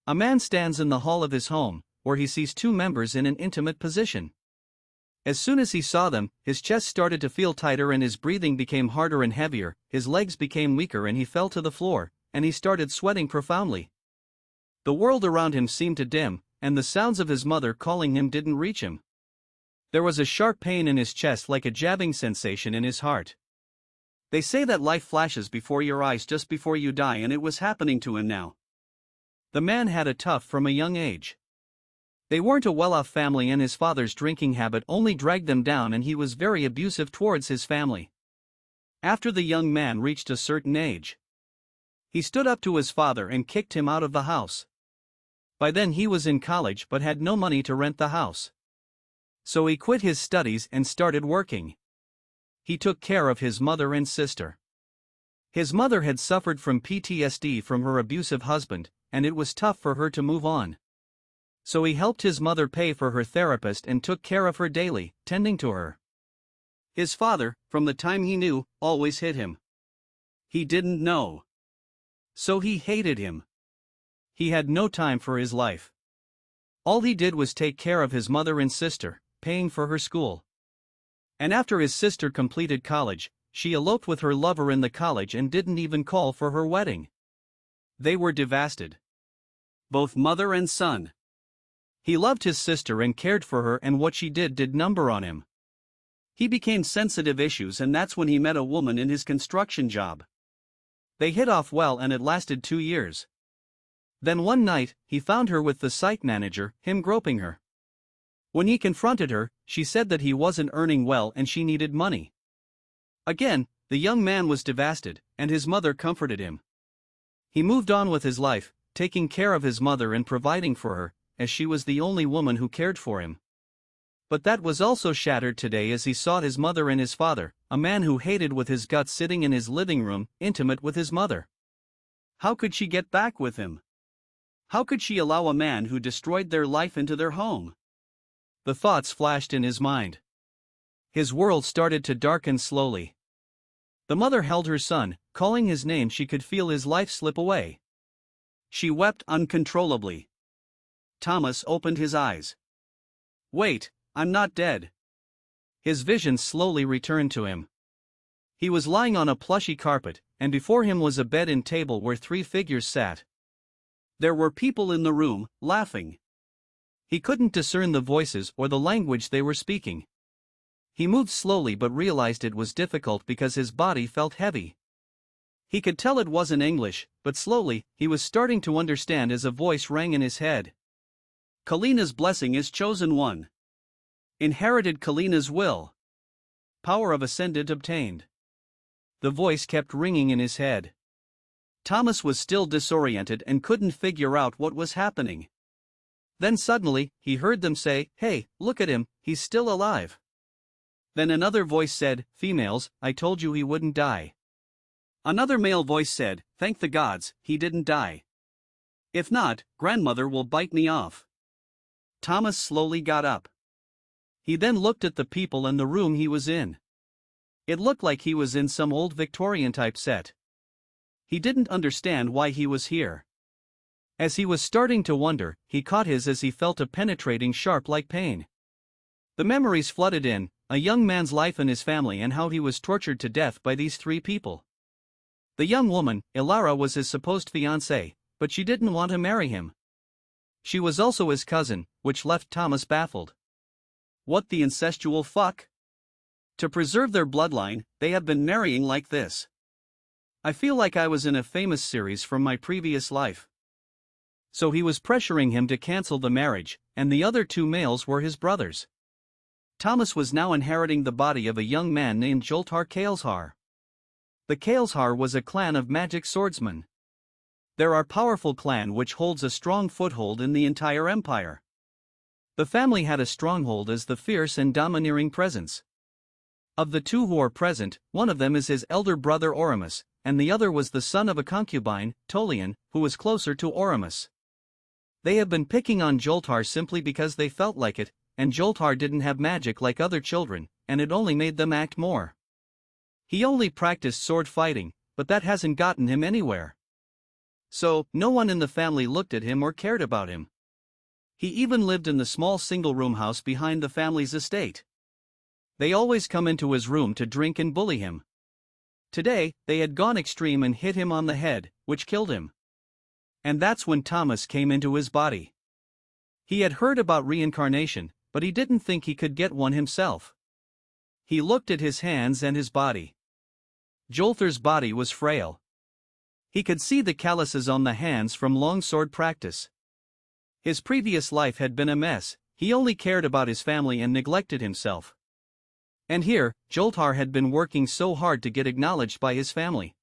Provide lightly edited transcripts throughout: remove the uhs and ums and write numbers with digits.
A man stands in the hall of his home, where he sees two members in an intimate position. As soon as he saw them, his chest started to feel tighter and his breathing became harder and heavier, his legs became weaker and he fell to the floor, and he started sweating profoundly. The world around him seemed to dim, and the sounds of his mother calling him didn't reach him. There was a sharp pain in his chest, like a jabbing sensation in his heart. They say that life flashes before your eyes just before you die, and it was happening to him now. The man had it tough from a young age. They weren't a well-off family and his father's drinking habit only dragged them down, and he was very abusive towards his family. After the young man reached a certain age, he stood up to his father and kicked him out of the house. By then he was in college but had no money to rent the house. So he quit his studies and started working. He took care of his mother and sister. His mother had suffered from PTSD from her abusive husband, and it was tough for her to move on. So he helped his mother pay for her therapist and took care of her daily, tending to her. His father, from the time he knew, always hit him. He didn't know. So he hated him. He had no time for his life. All he did was take care of his mother and sister, paying for her school. And after his sister completed college, she eloped with her lover in the college and didn't even call for her wedding. They were devastated. Both mother and son. He loved his sister and cared for her, and what she did number on him. He became sensitive issues, and that's when he met a woman in his construction job. They hit off well and it lasted 2 years. Then one night, he found her with the site manager, him groping her. When he confronted her, she said that he wasn't earning well and she needed money. Again, the young man was devastated, and his mother comforted him. He moved on with his life, taking care of his mother and providing for her, as she was the only woman who cared for him. But that was also shattered today as he saw his mother and his father, a man who hated with his guts, sitting in his living room, intimate with his mother. How could she get back with him? How could she allow a man who destroyed their life into their home? The thoughts flashed in his mind. His world started to darken slowly. The mother held her son, calling his name. She could feel his life slip away. She wept uncontrollably. Thomas opened his eyes. Wait, I'm not dead. His vision slowly returned to him. He was lying on a plushy carpet, and before him was a bed and table where 3 figures sat. There were people in the room, laughing. He couldn't discern the voices or the language they were speaking. He moved slowly but realized it was difficult because his body felt heavy. He could tell it wasn't English, but slowly, he was starting to understand as a voice rang in his head. Kalina's blessing is chosen one. Inherited Kalina's will. Power of ascendant obtained. The voice kept ringing in his head. Thomas was still disoriented and couldn't figure out what was happening. Then suddenly, he heard them say, "Hey, look at him, he's still alive." Then another voice said, "Females, I told you he wouldn't die." Another male voice said, "Thank the gods, he didn't die. If not, grandmother will bite me off." Thomas slowly got up. He then looked at the people and the room he was in. It looked like he was in some old Victorian type set. He didn't understand why he was here. As he was starting to wonder, he caught his as he felt a penetrating sharp-like pain. The memories flooded in, a young man's life and his family and how he was tortured to death by these 3 people. The young woman, Ilara, was his supposed fiancée, but she didn't want to marry him. She was also his cousin, which left Thomas baffled. What the incestual fuck? To preserve their bloodline, they have been marrying like this. I feel like I was in a famous series from my previous life. So he was pressuring him to cancel the marriage, and the other 2 males were his brothers. Thomas was now inheriting the body of a young man named Jolthar Kaezhlar. The Kaezhlar was a clan of magic swordsmen. There are powerful clan which holds a strong foothold in the entire empire. The family had a stronghold as the fierce and domineering presence. Of the 2 who are present, one of them is his elder brother Oramus, and the other was the son of a concubine, Tolian, who was closer to Oramus. They have been picking on Jolthar simply because they felt like it, and Jolthar didn't have magic like other children, and it only made them act more. He only practiced sword fighting, but that hasn't gotten him anywhere. So, no one in the family looked at him or cared about him. He even lived in the small single-room house behind the family's estate. They always come into his room to drink and bully him. Today, they had gone extreme and hit him on the head, which killed him. And that's when Thomas came into his body. He had heard about reincarnation, but he didn't think he could get one himself. He looked at his hands and his body. Jolthar's body was frail. He could see the calluses on the hands from long sword practice. His previous life had been a mess, he only cared about his family and neglected himself. And here, Jolthar had been working so hard to get acknowledged by his family.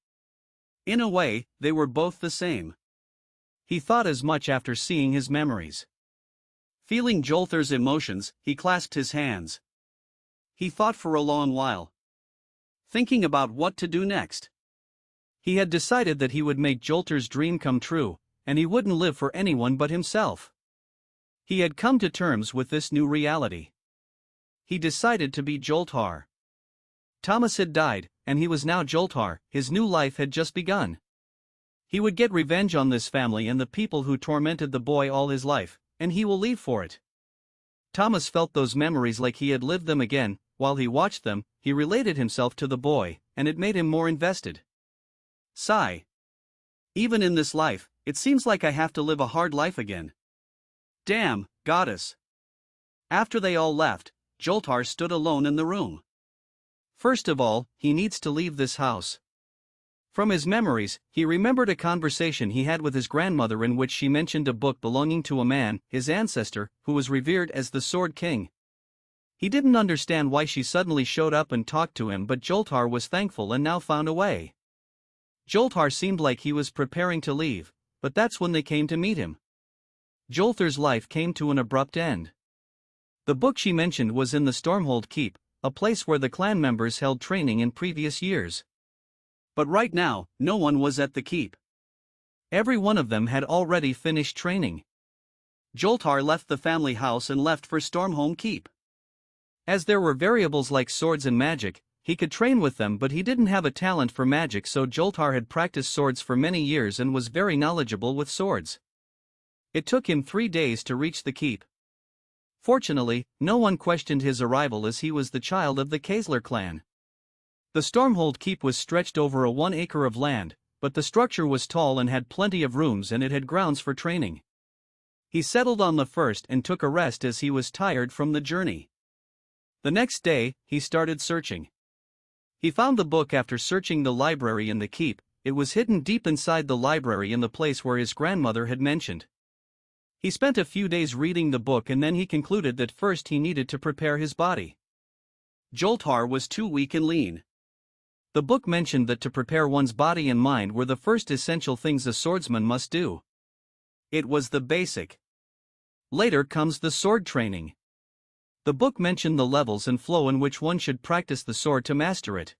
In a way, they were both the same. He thought as much after seeing his memories. Feeling Jolthar's emotions, he clasped his hands. He thought for a long while, thinking about what to do next. He had decided that he would make Joltar's dream come true, and he wouldn't live for anyone but himself. He had come to terms with this new reality. He decided to be Jolthar. Thomas had died, and he was now Jolthar. His new life had just begun. He would get revenge on this family and the people who tormented the boy all his life, and he will leave for it. Thomas felt those memories like he had lived them again. While he watched them, he related himself to the boy, and it made him more invested. Sigh. Even in this life, it seems like I have to live a hard life again. Damn, goddess. After they all left, Jolthar stood alone in the room. First of all, he needs to leave this house. From his memories, he remembered a conversation he had with his grandmother in which she mentioned a book belonging to a man, his ancestor, who was revered as the Sword King. He didn't understand why she suddenly showed up and talked to him, but Jolthar was thankful and now found a way. Jolthar seemed like he was preparing to leave, but that's when they came to meet him. Jolthar's life came to an abrupt end. The book she mentioned was in the Stormhold Keep, a place where the clan members held training in previous years. But right now, no one was at the keep. Every one of them had already finished training. Jolthar left the family house and left for Stormhold Keep. As there were variables like swords and magic, he could train with them, but he didn't have a talent for magic, so Jolthar had practiced swords for many years and was very knowledgeable with swords. It took him 3 days to reach the keep. Fortunately, no one questioned his arrival as he was the child of the Kaezhlar clan. The Stormhold Keep was stretched over a 1 acre of land, but the structure was tall and had plenty of rooms, and it had grounds for training. He settled on the first and took a rest as he was tired from the journey. The next day, he started searching. He found the book after searching the library in the keep. It was hidden deep inside the library in the place where his grandmother had mentioned. He spent a few days reading the book, and then he concluded that first he needed to prepare his body. Jolthar was too weak and lean. The book mentioned that to prepare one's body and mind were the first essential things a swordsman must do. It was the basic. Later comes the sword training. The book mentioned the levels and flow in which one should practice the sword to master it.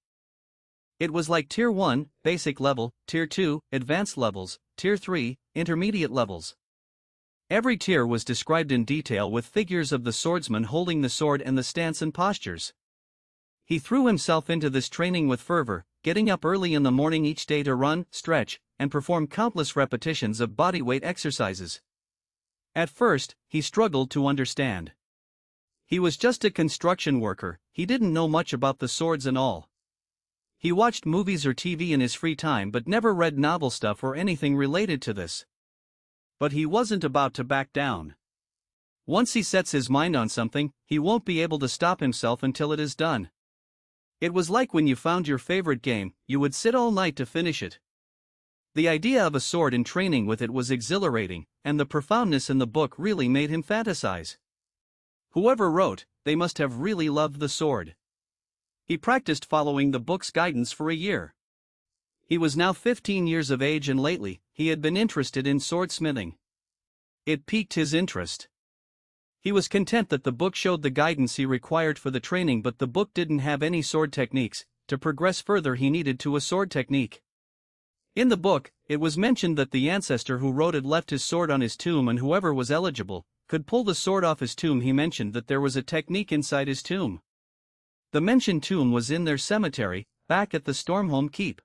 It was like Tier 1, basic level, Tier 2, advanced levels, Tier 3, intermediate levels. Every tier was described in detail with figures of the swordsman holding the sword and the stance and postures. He threw himself into this training with fervor, getting up early in the morning each day to run, stretch, and perform countless repetitions of bodyweight exercises. At first, he struggled to understand. He was just a construction worker, he didn't know much about the swords and all. He watched movies or TV in his free time but never read novel stuff or anything related to this. But he wasn't about to back down. Once he sets his mind on something, he won't be able to stop himself until it is done. It was like when you found your favorite game, you would sit all night to finish it. The idea of a sword and training with it was exhilarating, and the profoundness in the book really made him fantasize. Whoever wrote, they must have really loved the sword. He practiced following the book's guidance for a year. He was now 15 years of age, and lately, he had been interested in swordsmithing. It piqued his interest. He was content that the book showed the guidance he required for the training, but the book didn't have any sword techniques. To progress further, he needed a sword technique. In the book, it was mentioned that the ancestor who wrote it left his sword on his tomb, and whoever was eligible could pull the sword off his tomb. He mentioned that there was a technique inside his tomb. The mentioned tomb was in their cemetery, back at the Stormhold Keep.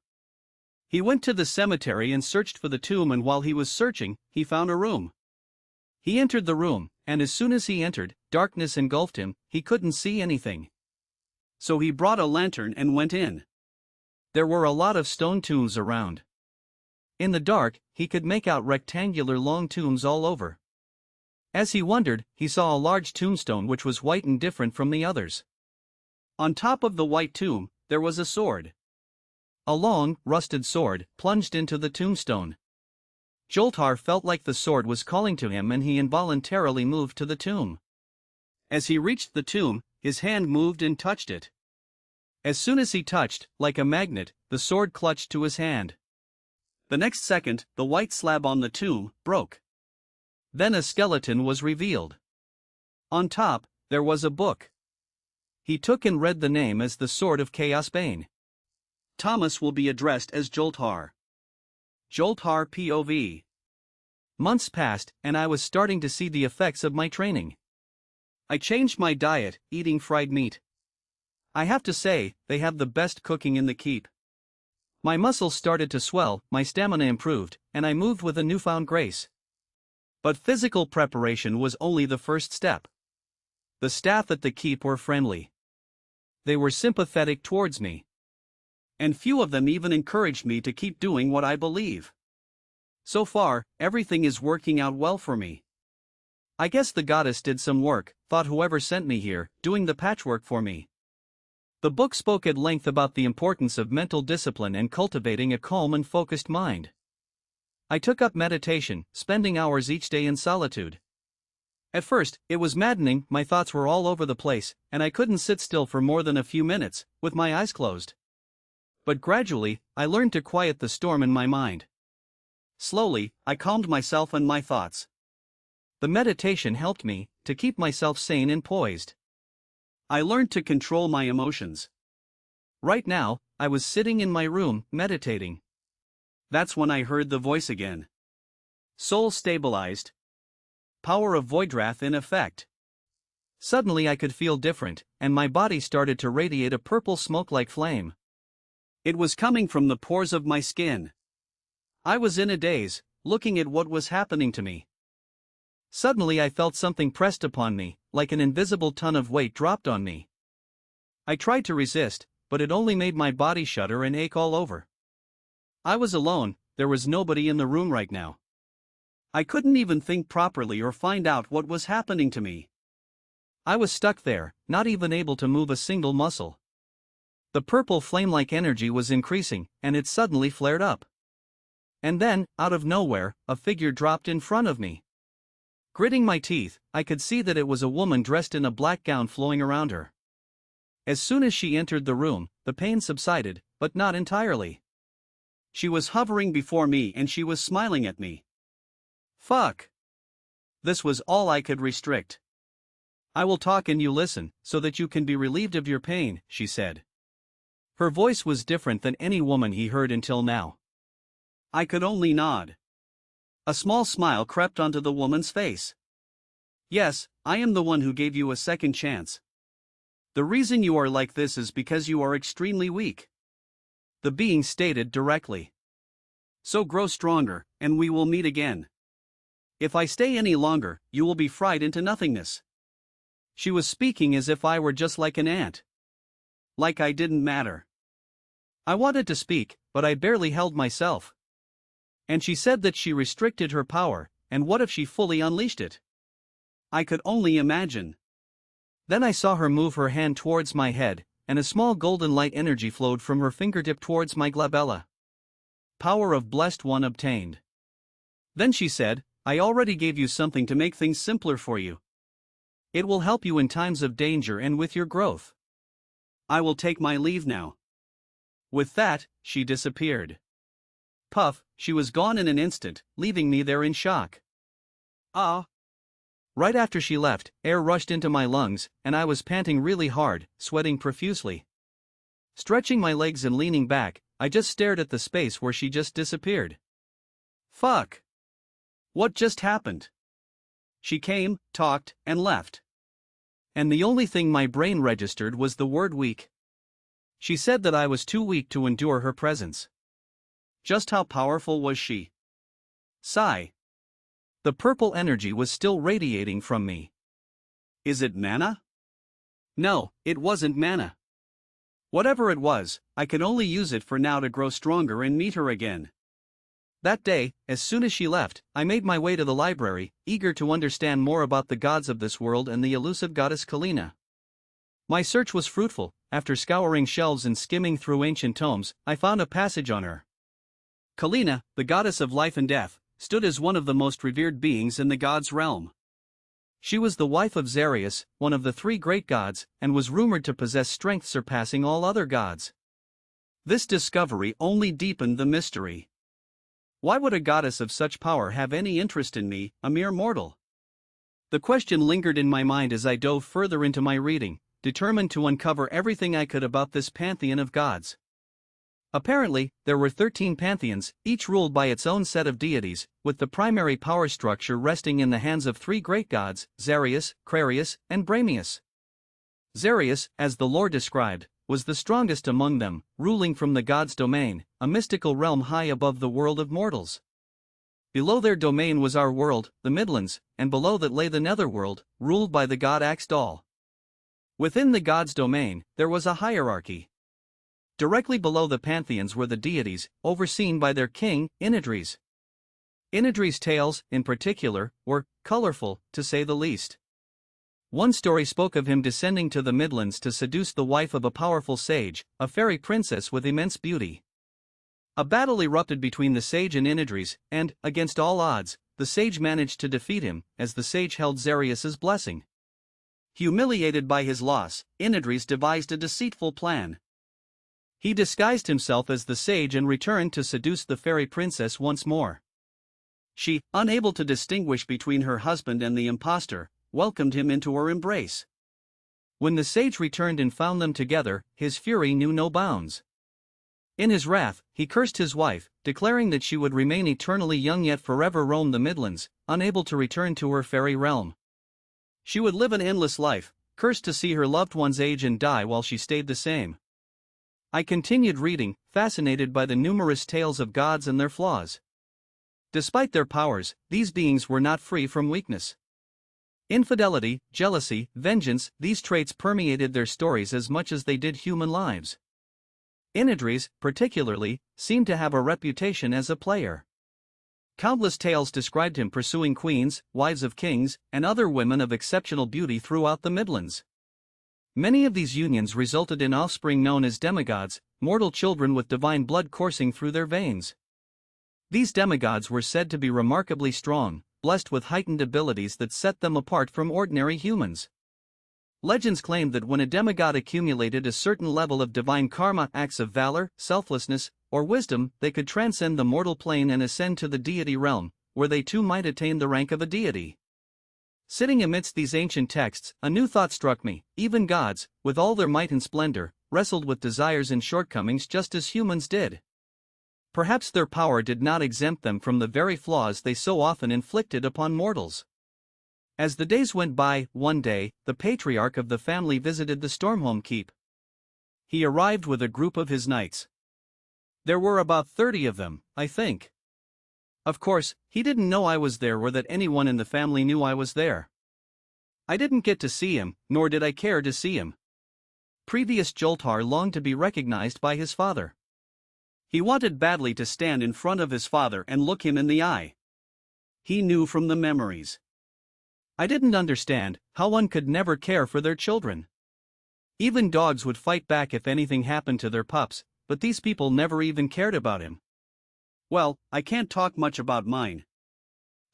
He went to the cemetery and searched for the tomb, and while he was searching, he found a room. He entered the room, and as soon as he entered, darkness engulfed him. He couldn't see anything. So he brought a lantern and went in. There were a lot of stone tombs around. In the dark, he could make out rectangular long tombs all over. As he wondered, he saw a large tombstone which was white and different from the others. On top of the white tomb, there was a sword. A long, rusted sword plunged into the tombstone. Jolthar felt like the sword was calling to him, and he involuntarily moved to the tomb. As he reached the tomb, his hand moved and touched it. As soon as he touched, like a magnet, the sword clutched to his hand. The next second, the white slab on the tomb broke. Then a skeleton was revealed. On top, there was a book. He took and read the name as the Sword of Chaosbane. Thomas will be addressed as Jolthar. Jolthar POV. Months passed, and I was starting to see the effects of my training. I changed my diet, eating fried meat. I have to say, they have the best cooking in the keep. My muscles started to swell, my stamina improved, and I moved with a newfound grace. But physical preparation was only the first step. The staff at the keep were friendly. They were sympathetic towards me. And few of them even encouraged me to keep doing what I believe. So far, everything is working out well for me. I guess the goddess did some work, thought whoever sent me here, doing the patchwork for me. The book spoke at length about the importance of mental discipline and cultivating a calm and focused mind. I took up meditation, spending hours each day in solitude. At first, it was maddening, my thoughts were all over the place, and I couldn't sit still for more than a few minutes, with my eyes closed. But gradually, I learned to quiet the storm in my mind. Slowly, I calmed myself and my thoughts. The meditation helped me to keep myself sane and poised. I learned to control my emotions. Right now, I was sitting in my room, meditating. That's when I heard the voice again. Soul stabilized. Power of Voidwrath in effect. Suddenly I could feel different, and my body started to radiate a purple smoke-like flame. It was coming from the pores of my skin. I was in a daze, looking at what was happening to me. Suddenly I felt something pressed upon me, like an invisible ton of weight dropped on me. I tried to resist, but it only made my body shudder and ache all over. I was alone, there was nobody in the room right now. I couldn't even think properly or find out what was happening to me. I was stuck there, not even able to move a single muscle. The purple flame-like energy was increasing, and it suddenly flared up. And then, out of nowhere, a figure dropped in front of me. Gritting my teeth, I could see that it was a woman dressed in a black gown flowing around her. As soon as she entered the room, the pain subsided, but not entirely. She was hovering before me and she was smiling at me. Fuck. This was all I could restrict. I will talk and you listen, so that you can be relieved of your pain, she said. Her voice was different than any woman he heard until now. I could only nod. A small smile crept onto the woman's face. Yes, I am the one who gave you a second chance. The reason you are like this is because you are extremely weak. The being stated directly. So grow stronger, and we will meet again. If I stay any longer, you will be fried into nothingness. She was speaking as if I were just like an ant. Like I didn't matter. I wanted to speak, but I barely held myself. And she said that she restricted her power, and what if she fully unleashed it? I could only imagine. Then I saw her move her hand towards my head, and a small golden light energy flowed from her fingertip towards my glabella. Power of Blessed One obtained. Then she said, I already gave you something to make things simpler for you. It will help you in times of danger and with your growth. I will take my leave now. With that, she disappeared. Puff, she was gone in an instant, leaving me there in shock. Ah! Right after she left, air rushed into my lungs, and I was panting really hard, sweating profusely. Stretching my legs and leaning back, I just stared at the space where she just disappeared. Fuck! What just happened? She came, talked, and left. And the only thing my brain registered was the word weak. She said that I was too weak to endure her presence. Just how powerful was she? Sigh. The purple energy was still radiating from me. Is it mana? No, it wasn't mana. Whatever it was, I could only use it for now to grow stronger and meet her again. That day, as soon as she left, I made my way to the library, eager to understand more about the gods of this world and the elusive goddess Kalina. My search was fruitful. After scouring shelves and skimming through ancient tomes, I found a passage on her. Kalina, the goddess of life and death, stood as one of the most revered beings in the gods' realm. She was the wife of Xarius, one of the three great gods, and was rumored to possess strength surpassing all other gods. This discovery only deepened the mystery. Why would a goddess of such power have any interest in me, a mere mortal? The question lingered in my mind as I dove further into my reading, determined to uncover everything I could about this pantheon of gods. Apparently, there were 13 pantheons, each ruled by its own set of deities, with the primary power structure resting in the hands of three great gods, Xarius, Crarius, and Bramius. Xarius, as the lore described, was the strongest among them, ruling from the gods' domain, a mystical realm high above the world of mortals. Below their domain was our world, the Midlands, and below that lay the netherworld, ruled by the god Axdal. Within the gods' domain, there was a hierarchy. Directly below the pantheons were the deities, overseen by their king, Inadris. Inadris' tales, in particular, were colorful, to say the least. One story spoke of him descending to the Midlands to seduce the wife of a powerful sage, a fairy princess with immense beauty. A battle erupted between the sage and Inadris, and, against all odds, the sage managed to defeat him, as the sage held Xarius's blessing. Humiliated by his loss, Inadris devised a deceitful plan. He disguised himself as the sage and returned to seduce the fairy princess once more. She, unable to distinguish between her husband and the impostor, welcomed him into her embrace. When the sage returned and found them together, his fury knew no bounds. In his wrath, he cursed his wife, declaring that she would remain eternally young yet forever roam the Midlands, unable to return to her fairy realm. She would live an endless life, cursed to see her loved ones age and die while she stayed the same. I continued reading, fascinated by the numerous tales of gods and their flaws. Despite their powers, these beings were not free from weakness. Infidelity, jealousy, vengeance, these traits permeated their stories as much as they did human lives. Inadris, particularly, seemed to have a reputation as a player. Countless tales described him pursuing queens, wives of kings, and other women of exceptional beauty throughout the Midlands. Many of these unions resulted in offspring known as demigods, mortal children with divine blood coursing through their veins. These demigods were said to be remarkably strong, blessed with heightened abilities that set them apart from ordinary humans. Legends claimed that when a demigod accumulated a certain level of divine karma, acts of valor, selflessness, or wisdom, they could transcend the mortal plane and ascend to the deity realm, where they too might attain the rank of a deity. Sitting amidst these ancient texts, a new thought struck me: even gods, with all their might and splendor, wrestled with desires and shortcomings just as humans did. Perhaps their power did not exempt them from the very flaws they so often inflicted upon mortals. As the days went by, one day, the patriarch of the family visited the Stormholm Keep. He arrived with a group of his knights. There were about 30 of them, I think. Of course, he didn't know I was there or that anyone in the family knew I was there. I didn't get to see him, nor did I care to see him. Previous Jolthar longed to be recognized by his father. He wanted badly to stand in front of his father and look him in the eye. He knew from the memories. I didn't understand how one could never care for their children. Even dogs would fight back if anything happened to their pups, but these people never even cared about him. Well, I can't talk much about mine.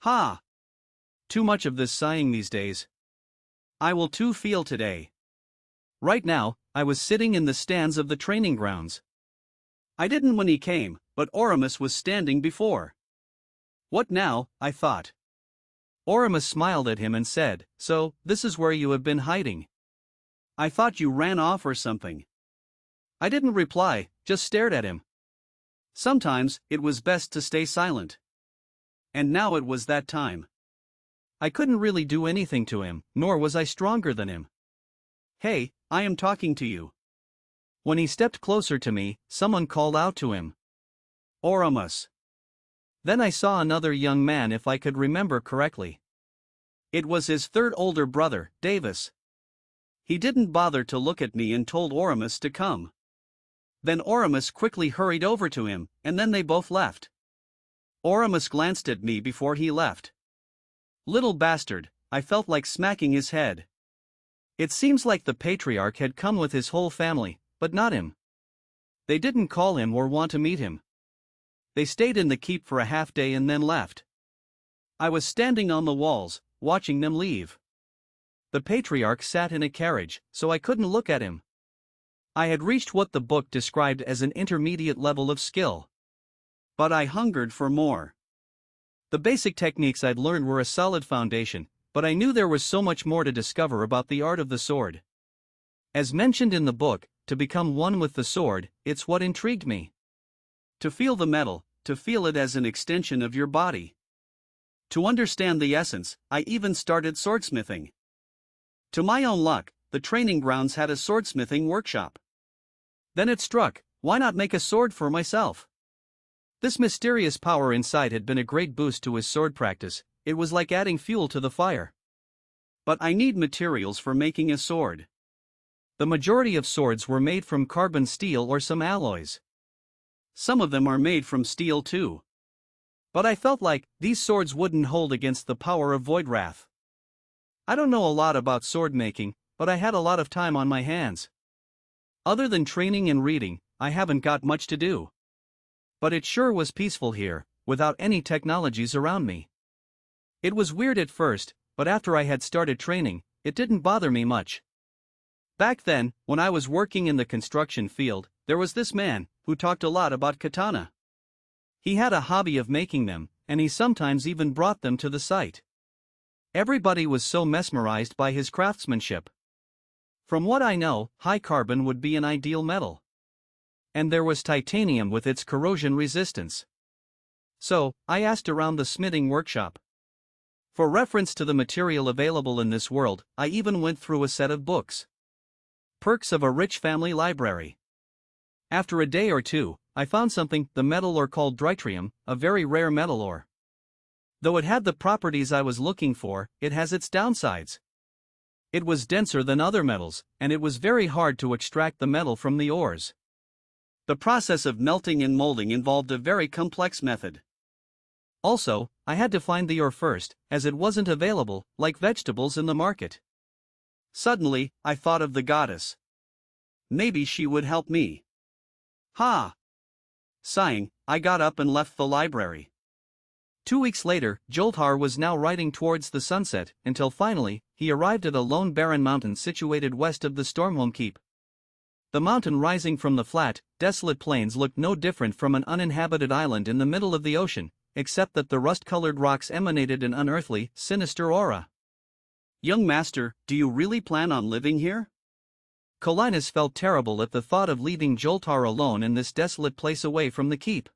Ha! Too much of this sighing these days. I will too feel today. Right now, I was sitting in the stands of the training grounds. I didn't when he came, but Oramus was standing before. What now, I thought. Oramus smiled at him and said, "So, this is where you have been hiding. I thought you ran off or something." I didn't reply, just stared at him. Sometimes, it was best to stay silent. And now it was that time. I couldn't really do anything to him, nor was I stronger than him. "Hey, I am talking to you." When he stepped closer to me, someone called out to him. Oramus. Then I saw another young man, if I could remember correctly. It was his third older brother, Davis. He didn't bother to look at me and told Oramus to come. Then Oramus quickly hurried over to him, and then they both left. Oramus glanced at me before he left. Little bastard, I felt like smacking his head. It seems like the patriarch had come with his whole family, but not him. They didn't call him or want to meet him. They stayed in the keep for a half day and then left. I was standing on the walls, watching them leave. The patriarch sat in a carriage, so I couldn't look at him. I had reached what the book described as an intermediate level of skill. But I hungered for more. The basic techniques I'd learned were a solid foundation, but I knew there was so much more to discover about the art of the sword. As mentioned in the book, to become one with the sword, it's what intrigued me. To feel the metal, to feel it as an extension of your body. To understand the essence, I even started swordsmithing. To my own luck, the training grounds had a swordsmithing workshop. Then it struck, why not make a sword for myself? This mysterious power inside had been a great boost to his sword practice. It was like adding fuel to the fire. But I need materials for making a sword. The majority of swords were made from carbon steel or some alloys. Some of them are made from steel too. But I felt like these swords wouldn't hold against the power of Voidwrath. I don't know a lot about sword making, but I had a lot of time on my hands. Other than training and reading, I haven't got much to do. But it sure was peaceful here, without any technologies around me. It was weird at first, but after I had started training, it didn't bother me much. Back then, when I was working in the construction field, there was this man who talked a lot about katana. He had a hobby of making them, and he sometimes even brought them to the site. Everybody was so mesmerized by his craftsmanship. From what I know, high carbon would be an ideal metal. And there was titanium with its corrosion resistance. So, I asked around the smithing workshop. For reference to the material available in this world, I even went through a set of books. Perks of a rich family library. After a day or two, I found something, the metal ore called drytrium, a very rare metal ore. Though it had the properties I was looking for, it has its downsides. It was denser than other metals, and it was very hard to extract the metal from the ores. The process of melting and molding involved a very complex method. Also, I had to find the ore first, as it wasn't available, like vegetables in the market. Suddenly, I thought of the goddess. Maybe she would help me. Ha! Sighing, I got up and left the library. 2 weeks later, Jolthar was now riding towards the sunset, until finally, he arrived at a lone barren mountain situated west of the Stormhome Keep. The mountain rising from the flat, desolate plains looked no different from an uninhabited island in the middle of the ocean, except that the rust-colored rocks emanated an unearthly, sinister aura. Young master, do you really plan on living here? Colinus felt terrible at the thought of leaving Jolthar alone in this desolate place away from the keep.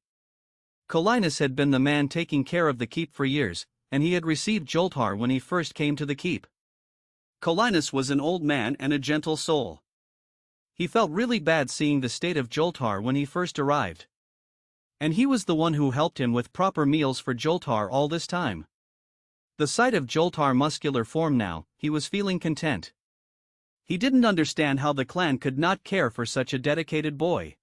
Colinus had been the man taking care of the keep for years, and he had received Jolthar when he first came to the keep. Colinus was an old man and a gentle soul. He felt really bad seeing the state of Jolthar when he first arrived. And he was the one who helped him with proper meals for Jolthar all this time. The sight of Jolthar muscular form now, he was feeling content. He didn't understand how the clan could not care for such a dedicated boy.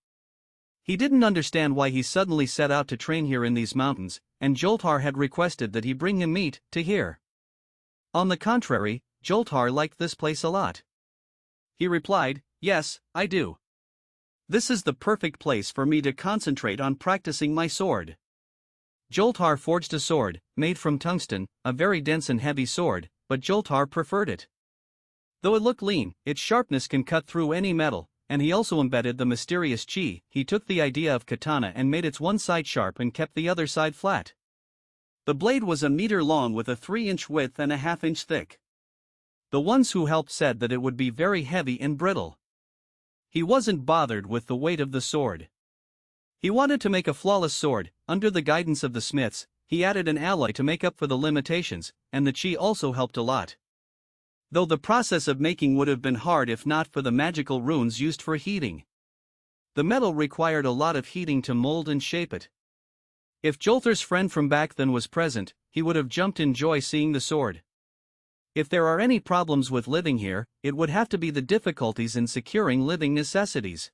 He didn't understand why he suddenly set out to train here in these mountains, and Jolthar had requested that he bring him meat to here. On the contrary, Jolthar liked this place a lot. He replied, "Yes, I do. This is the perfect place for me to concentrate on practicing my sword." Jolthar forged a sword, made from tungsten, a very dense and heavy sword, but Jolthar preferred it. Though it looked lean, its sharpness can cut through any metal, and he also embedded the mysterious chi. He took the idea of katana and made its one side sharp and kept the other side flat. The blade was a meter long with a 3-inch width and a 1/2 inch thick. The ones who helped said that it would be very heavy and brittle. He wasn't bothered with the weight of the sword. He wanted to make a flawless sword. Under the guidance of the smiths, he added an alloy to make up for the limitations, and the chi also helped a lot. Though the process of making would have been hard if not for the magical runes used for heating. The metal required a lot of heating to mold and shape it. If Jolthar's friend from back then was present, he would have jumped in joy seeing the sword. If there are any problems with living here, it would have to be the difficulties in securing living necessities.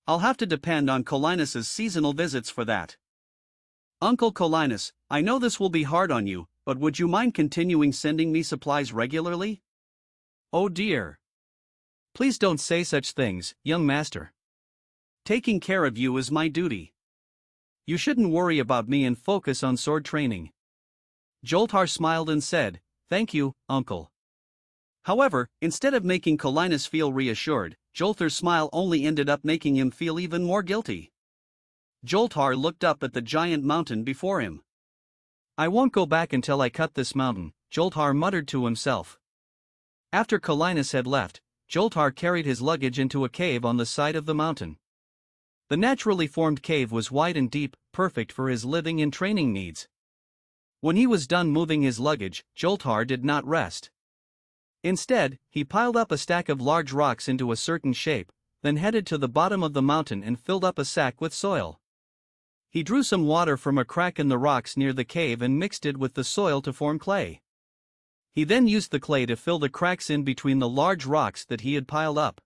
I'll have to depend on Colinus's seasonal visits for that. Uncle Colinus, I know this will be hard on you, but would you mind continuing sending me supplies regularly? Oh dear. Please don't say such things, young master. Taking care of you is my duty. You shouldn't worry about me and focus on sword training. Jolthar smiled and said, "Thank you, uncle." However, instead of making Colinus feel reassured, Jolthar's smile only ended up making him feel even more guilty. Jolthar looked up at the giant mountain before him. I won't go back until I cut this mountain, Jolthar muttered to himself. After Colinus had left, Jolthar carried his luggage into a cave on the side of the mountain. The naturally formed cave was wide and deep, perfect for his living and training needs. When he was done moving his luggage, Jolthar did not rest. Instead, he piled up a stack of large rocks into a certain shape, then headed to the bottom of the mountain and filled up a sack with soil. He drew some water from a crack in the rocks near the cave and mixed it with the soil to form clay. He then used the clay to fill the cracks in between the large rocks that he had piled up.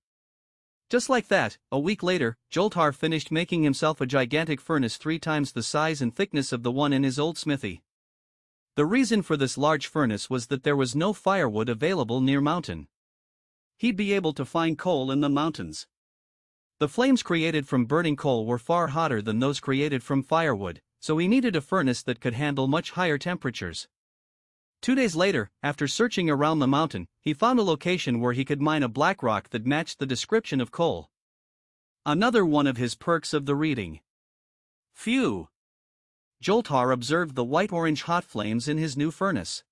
Just like that, a week later, Jolthar finished making himself a gigantic furnace 3 times the size and thickness of the one in his old smithy. The reason for this large furnace was that there was no firewood available near mountain. He'd be able to find coal in the mountains. The flames created from burning coal were far hotter than those created from firewood, so he needed a furnace that could handle much higher temperatures. 2 days later, after searching around the mountain, he found a location where he could mine a black rock that matched the description of coal. Another one of his perks of the reading. Phew! Jolthar observed the white-orange hot flames in his new furnace.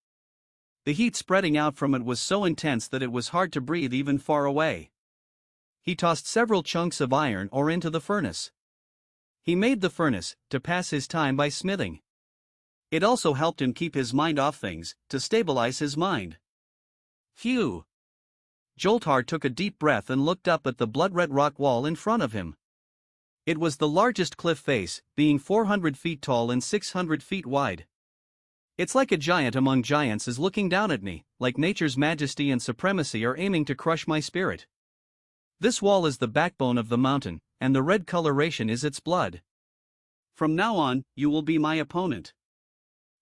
The heat spreading out from it was so intense that it was hard to breathe even far away. He tossed several chunks of iron ore into the furnace. He made the furnace to pass his time by smithing. It also helped him keep his mind off things, to stabilize his mind. Phew! Jolthar took a deep breath and looked up at the blood-red rock wall in front of him. It was the largest cliff face, being 400 feet tall and 600 feet wide. It's like a giant among giants is looking down at me, like nature's majesty and supremacy are aiming to crush my spirit. This wall is the backbone of the mountain, and the red coloration is its blood. From now on, you will be my opponent.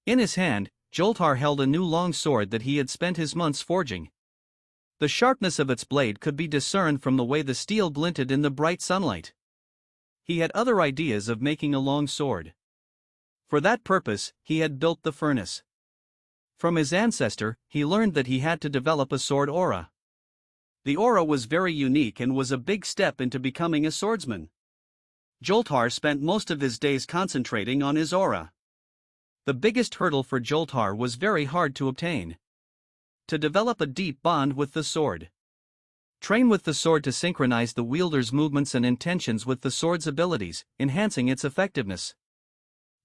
In his hand, Jolthar held a new long sword that he had spent his months forging. The sharpness of its blade could be discerned from the way the steel glinted in the bright sunlight. He had other ideas of making a long sword. For that purpose, he had built the furnace. From his ancestor, he learned that he had to develop a sword aura. The aura was very unique and was a big step into becoming a swordsman. Jolthar spent most of his days concentrating on his aura. The biggest hurdle for Jolthar was very hard to obtain. To develop a deep bond with the sword. Train with the sword to synchronize the wielder's movements and intentions with the sword's abilities, enhancing its effectiveness.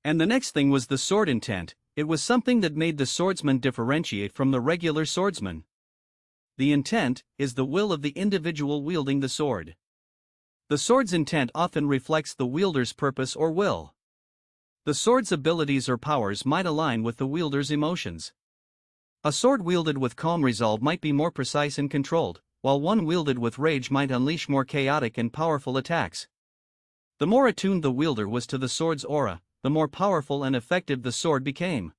And the next thing was the sword intent. It was something that made the swordsman differentiate from the regular swordsman. The intent is the will of the individual wielding the sword. The sword's intent often reflects the wielder's purpose or will. The sword's abilities or powers might align with the wielder's emotions. A sword wielded with calm resolve might be more precise and controlled, while one wielded with rage might unleash more chaotic and powerful attacks. The more attuned the wielder was to the sword's aura, the more powerful and effective the sword became.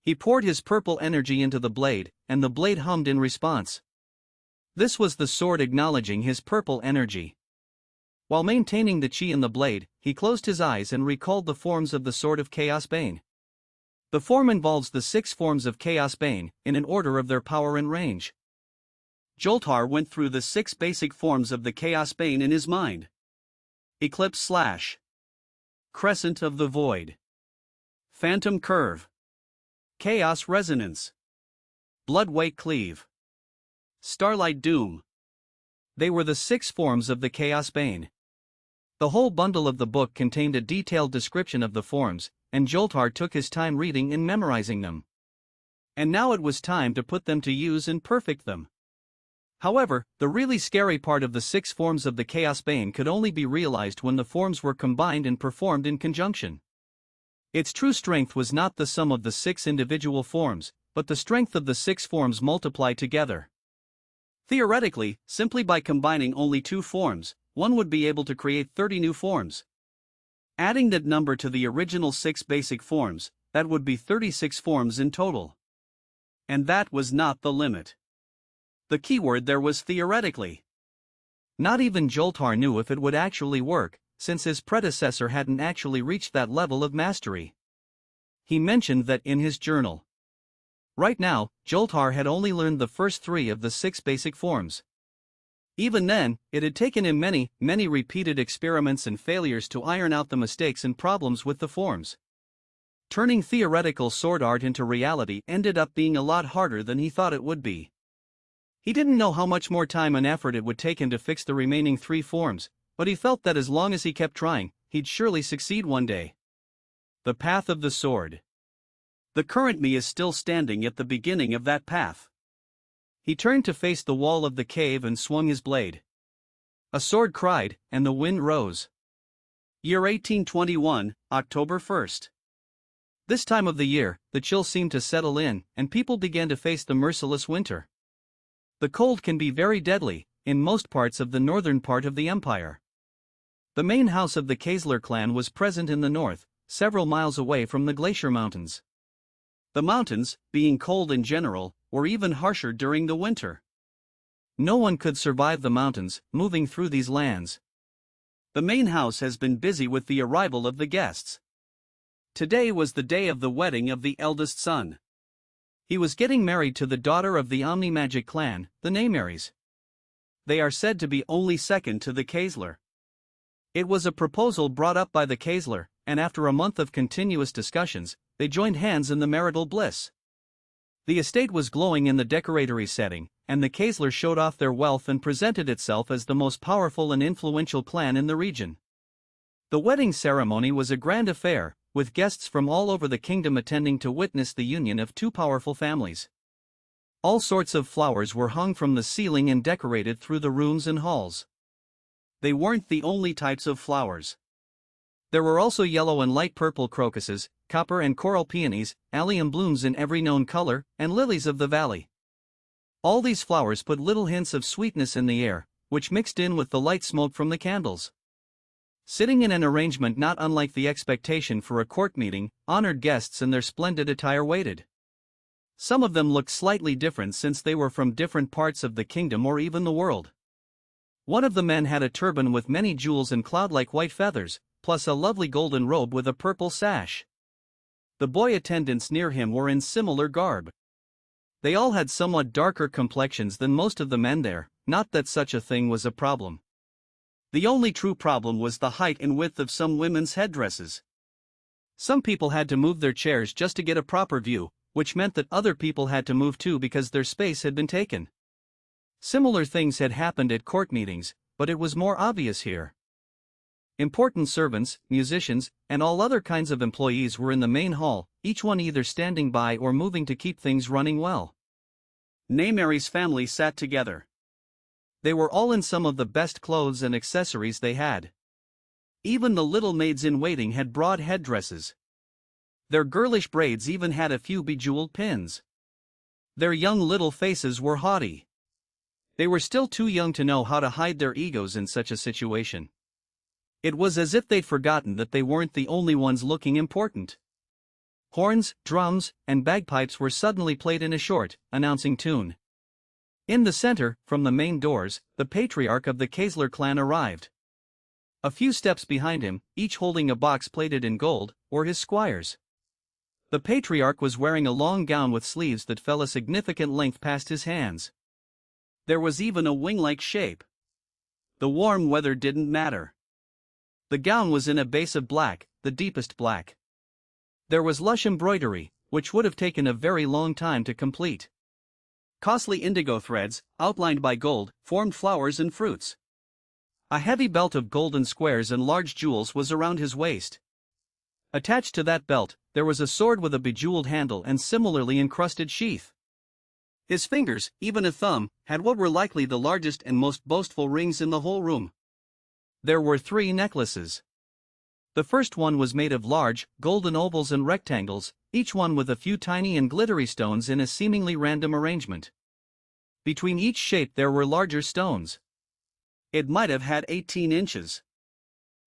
He poured his purple energy into the blade, and the blade hummed in response. This was the sword acknowledging his purple energy. While maintaining the chi in the blade, he closed his eyes and recalled the forms of the sword of Chaosbane. The form involves the 6 forms of Chaosbane, in an order of their power and range. Jolthar went through the 6 basic forms of the Chaosbane in his mind. Eclipse / Crescent of the Void, Phantom Curve, Chaos Resonance, Bloodweight Cleave, Starlight Doom. They were the 6 forms of the Chaosbane. The whole bundle of the book contained a detailed description of the forms, and Jolthar took his time reading and memorizing them. And now it was time to put them to use and perfect them. However, the really scary part of the 6 forms of the Chaosbane could only be realized when the forms were combined and performed in conjunction. Its true strength was not the sum of the 6 individual forms, but the strength of the 6 forms multiplied together. Theoretically, simply by combining only 2 forms, one would be able to create 30 new forms. Adding that number to the original 6 basic forms, that would be 36 forms in total. And that was not the limit. The keyword there was theoretically. Not even Jolthar knew if it would actually work, since his predecessor hadn't actually reached that level of mastery. He mentioned that in his journal. Right now, Jolthar had only learned the first 3 of the 6 basic forms. Even then, it had taken him many repeated experiments and failures to iron out the mistakes and problems with the forms. Turning theoretical sword art into reality ended up being a lot harder than he thought it would be. He didn't know how much more time and effort it would take him to fix the remaining 3 forms, but he felt that as long as he kept trying, he'd surely succeed one day. The path of the sword. The current me is still standing at the beginning of that path. He turned to face the wall of the cave and swung his blade. A sword cried, and the wind rose. Year 1821, October 1st. This time of the year, the chill seemed to settle in, and people began to face the merciless winter. The cold can be very deadly, in most parts of the northern part of the empire. The main house of the Kaezhlar clan was present in the north, several miles away from the Glacier Mountains. The mountains, being cold in general, were even harsher during the winter. No one could survive the mountains, moving through these lands. The main house has been busy with the arrival of the guests. Today was the day of the wedding of the eldest son. He was getting married to the daughter of the Omni-Magic clan, the Neymares. They are said to be only second to the Kaezhlar. It was a proposal brought up by the Kaezhlar, and after a month of continuous discussions, they joined hands in the marital bliss. The estate was glowing in the decoratory setting, and the Kaezhlar showed off their wealth and presented itself as the most powerful and influential clan in the region. The wedding ceremony was a grand affair, with guests from all over the kingdom attending to witness the union of 2 powerful families. All sorts of flowers were hung from the ceiling and decorated through the rooms and halls. They weren't the only types of flowers. There were also yellow and light purple crocuses, copper and coral peonies, allium blooms in every known color, and lilies of the valley. All these flowers put little hints of sweetness in the air, which mixed in with the light smoke from the candles. Sitting in an arrangement not unlike the expectation for a court meeting, honored guests in their splendid attire waited. Some of them looked slightly different since they were from different parts of the kingdom or even the world. One of the men had a turban with many jewels and cloud-like white feathers, plus a lovely golden robe with a purple sash. The boy attendants near him were in similar garb. They all had somewhat darker complexions than most of the men there, not that such a thing was a problem. The only true problem was the height and width of some women's headdresses. Some people had to move their chairs just to get a proper view, which meant that other people had to move too because their space had been taken. Similar things had happened at court meetings, but it was more obvious here. Important servants, musicians, and all other kinds of employees were in the main hall, each one either standing by or moving to keep things running well. Neymare's family sat together. They were all in some of the best clothes and accessories they had. Even the little maids-in-waiting had broad headdresses. Their girlish braids even had a few bejeweled pins. Their young little faces were haughty. They were still too young to know how to hide their egos in such a situation. It was as if they'd forgotten that they weren't the only ones looking important. Horns, drums, and bagpipes were suddenly played in a short, announcing tune. In the center, from the main doors, the patriarch of the Kaezhlar clan arrived. A few steps behind him, each holding a box plated in gold, were his squires. The patriarch was wearing a long gown with sleeves that fell a significant length past his hands. There was even a wing-like shape. The warm weather didn't matter. The gown was in a base of black, the deepest black. There was lush embroidery, which would have taken a very long time to complete. Costly indigo threads, outlined by gold, formed flowers and fruits. A heavy belt of golden squares and large jewels was around his waist. Attached to that belt, there was a sword with a bejeweled handle and similarly encrusted sheath. His fingers, even a thumb, had what were likely the largest and most boastful rings in the whole room. There were 3 necklaces. The first one was made of large, golden ovals and rectangles, each one with a few tiny and glittery stones in a seemingly random arrangement. Between each shape there were larger stones. It might have had 18 inches.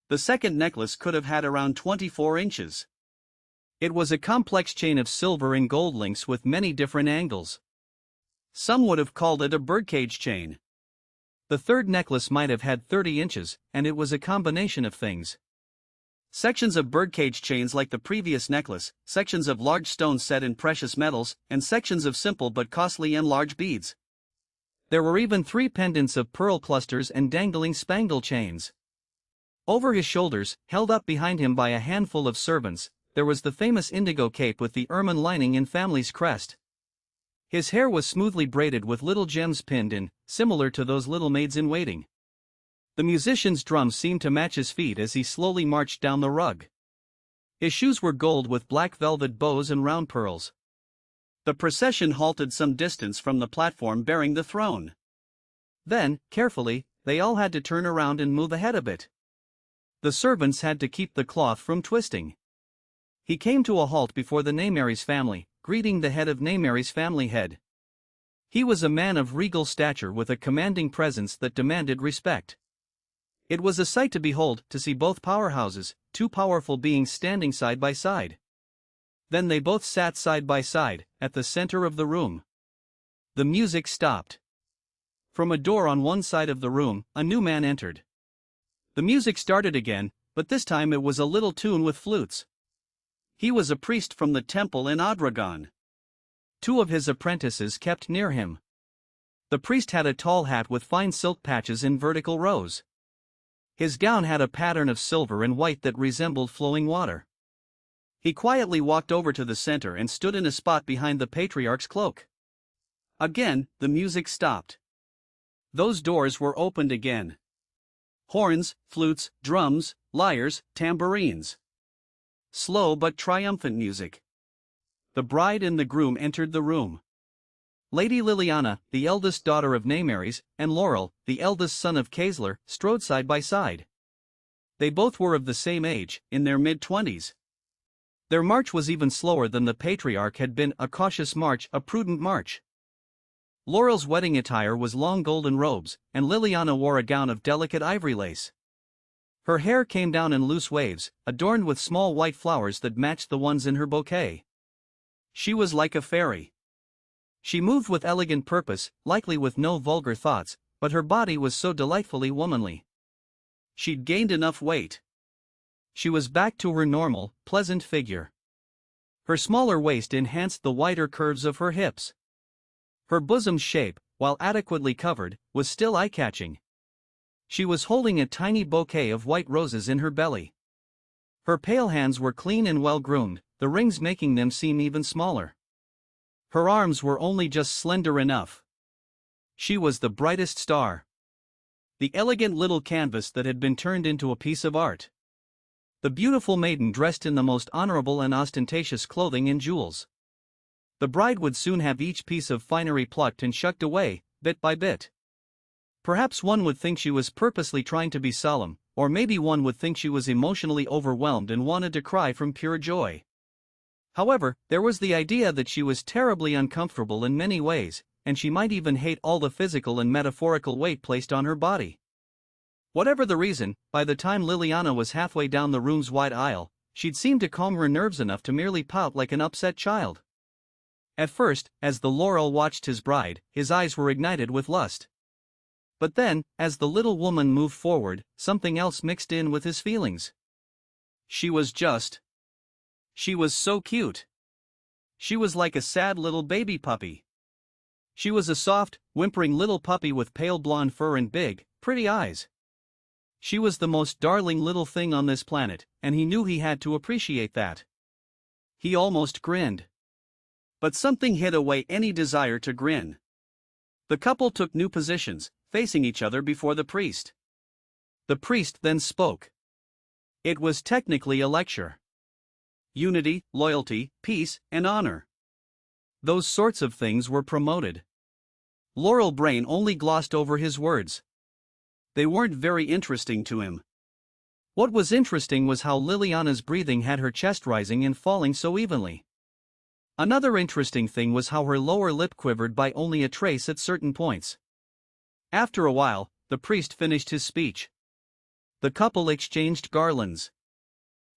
The second necklace could have had around 24 inches. It was a complex chain of silver and gold links with many different angles. Some would have called it a birdcage chain. The third necklace might have had 30 inches, and it was a combination of things. Sections of birdcage chains like the previous necklace, sections of large stones set in precious metals, and sections of simple but costly and large beads. There were even 3 pendants of pearl clusters and dangling spangle chains. Over his shoulders, held up behind him by a handful of servants, there was the famous indigo cape with the ermine lining in family's crest. His hair was smoothly braided with little gems pinned in, similar to those little maids in waiting. The musician's drums seemed to match his feet as he slowly marched down the rug. His shoes were gold with black velvet bows and round pearls. The procession halted some distance from the platform bearing the throne. Then, carefully, they all had to turn around and move ahead a bit. The servants had to keep the cloth from twisting. He came to a halt before the Neymaris family, greeting the head of Neymaris family head. He was a man of regal stature with a commanding presence that demanded respect. It was a sight to behold to see both powerhouses, 2 powerful beings standing side by side. Then they both sat side by side, at the center of the room. The music stopped. From a door on one side of the room, a new man entered. The music started again, but this time it was a little tune with flutes. He was a priest from the temple in Adragon. 2 of his apprentices kept near him. The priest had a tall hat with fine silk patches in vertical rows. His gown had a pattern of silver and white that resembled flowing water. He quietly walked over to the center and stood in a spot behind the patriarch's cloak. Again, the music stopped. Those doors were opened again. Horns, flutes, drums, lyres, tambourines. Slow but triumphant music. The bride and the groom entered the room. Lady Liliana, the eldest daughter of Neymaris, and Laurel, the eldest son of Kaezhlar, strode side by side. They both were of the same age, in their mid-20s. Their march was even slower than the patriarch had been, a cautious march, a prudent march. Laurel's wedding attire was long golden robes, and Liliana wore a gown of delicate ivory lace. Her hair came down in loose waves, adorned with small white flowers that matched the ones in her bouquet. She was like a fairy. She moved with elegant purpose, likely with no vulgar thoughts, but her body was so delightfully womanly. She'd gained enough weight. She was back to her normal, pleasant figure. Her smaller waist enhanced the wider curves of her hips. Her bosom's shape, while adequately covered, was still eye-catching. She was holding a tiny bouquet of white roses in her belly. Her pale hands were clean and well-groomed, the rings making them seem even smaller. Her arms were only just slender enough. She was the brightest star. The elegant little canvas that had been turned into a piece of art. The beautiful maiden dressed in the most honorable and ostentatious clothing and jewels. The bride would soon have each piece of finery plucked and shucked away, bit by bit. Perhaps one would think she was purposely trying to be solemn, or maybe one would think she was emotionally overwhelmed and wanted to cry from pure joy. However, there was the idea that she was terribly uncomfortable in many ways, and she might even hate all the physical and metaphorical weight placed on her body. Whatever the reason, by the time Liliana was halfway down the room's wide aisle, she'd seemed to calm her nerves enough to merely pout like an upset child. At first, as the Laurel watched his bride, his eyes were ignited with lust. But then, as the little woman moved forward, something else mixed in with his feelings. She was so cute. She was like a sad little baby puppy. She was a soft, whimpering little puppy with pale blonde fur and big, pretty eyes. She was the most darling little thing on this planet, and he knew he had to appreciate that. He almost grinned. But something hid away any desire to grin. The couple took new positions, facing each other before the priest. The priest then spoke. It was technically a lecture. Unity, loyalty, peace, and honor. Those sorts of things were promoted. Laurel Brain only glossed over his words. They weren't very interesting to him. What was interesting was how Liliana's breathing had her chest rising and falling so evenly. Another interesting thing was how her lower lip quivered by only a trace at certain points. After a while, the priest finished his speech. The couple exchanged garlands.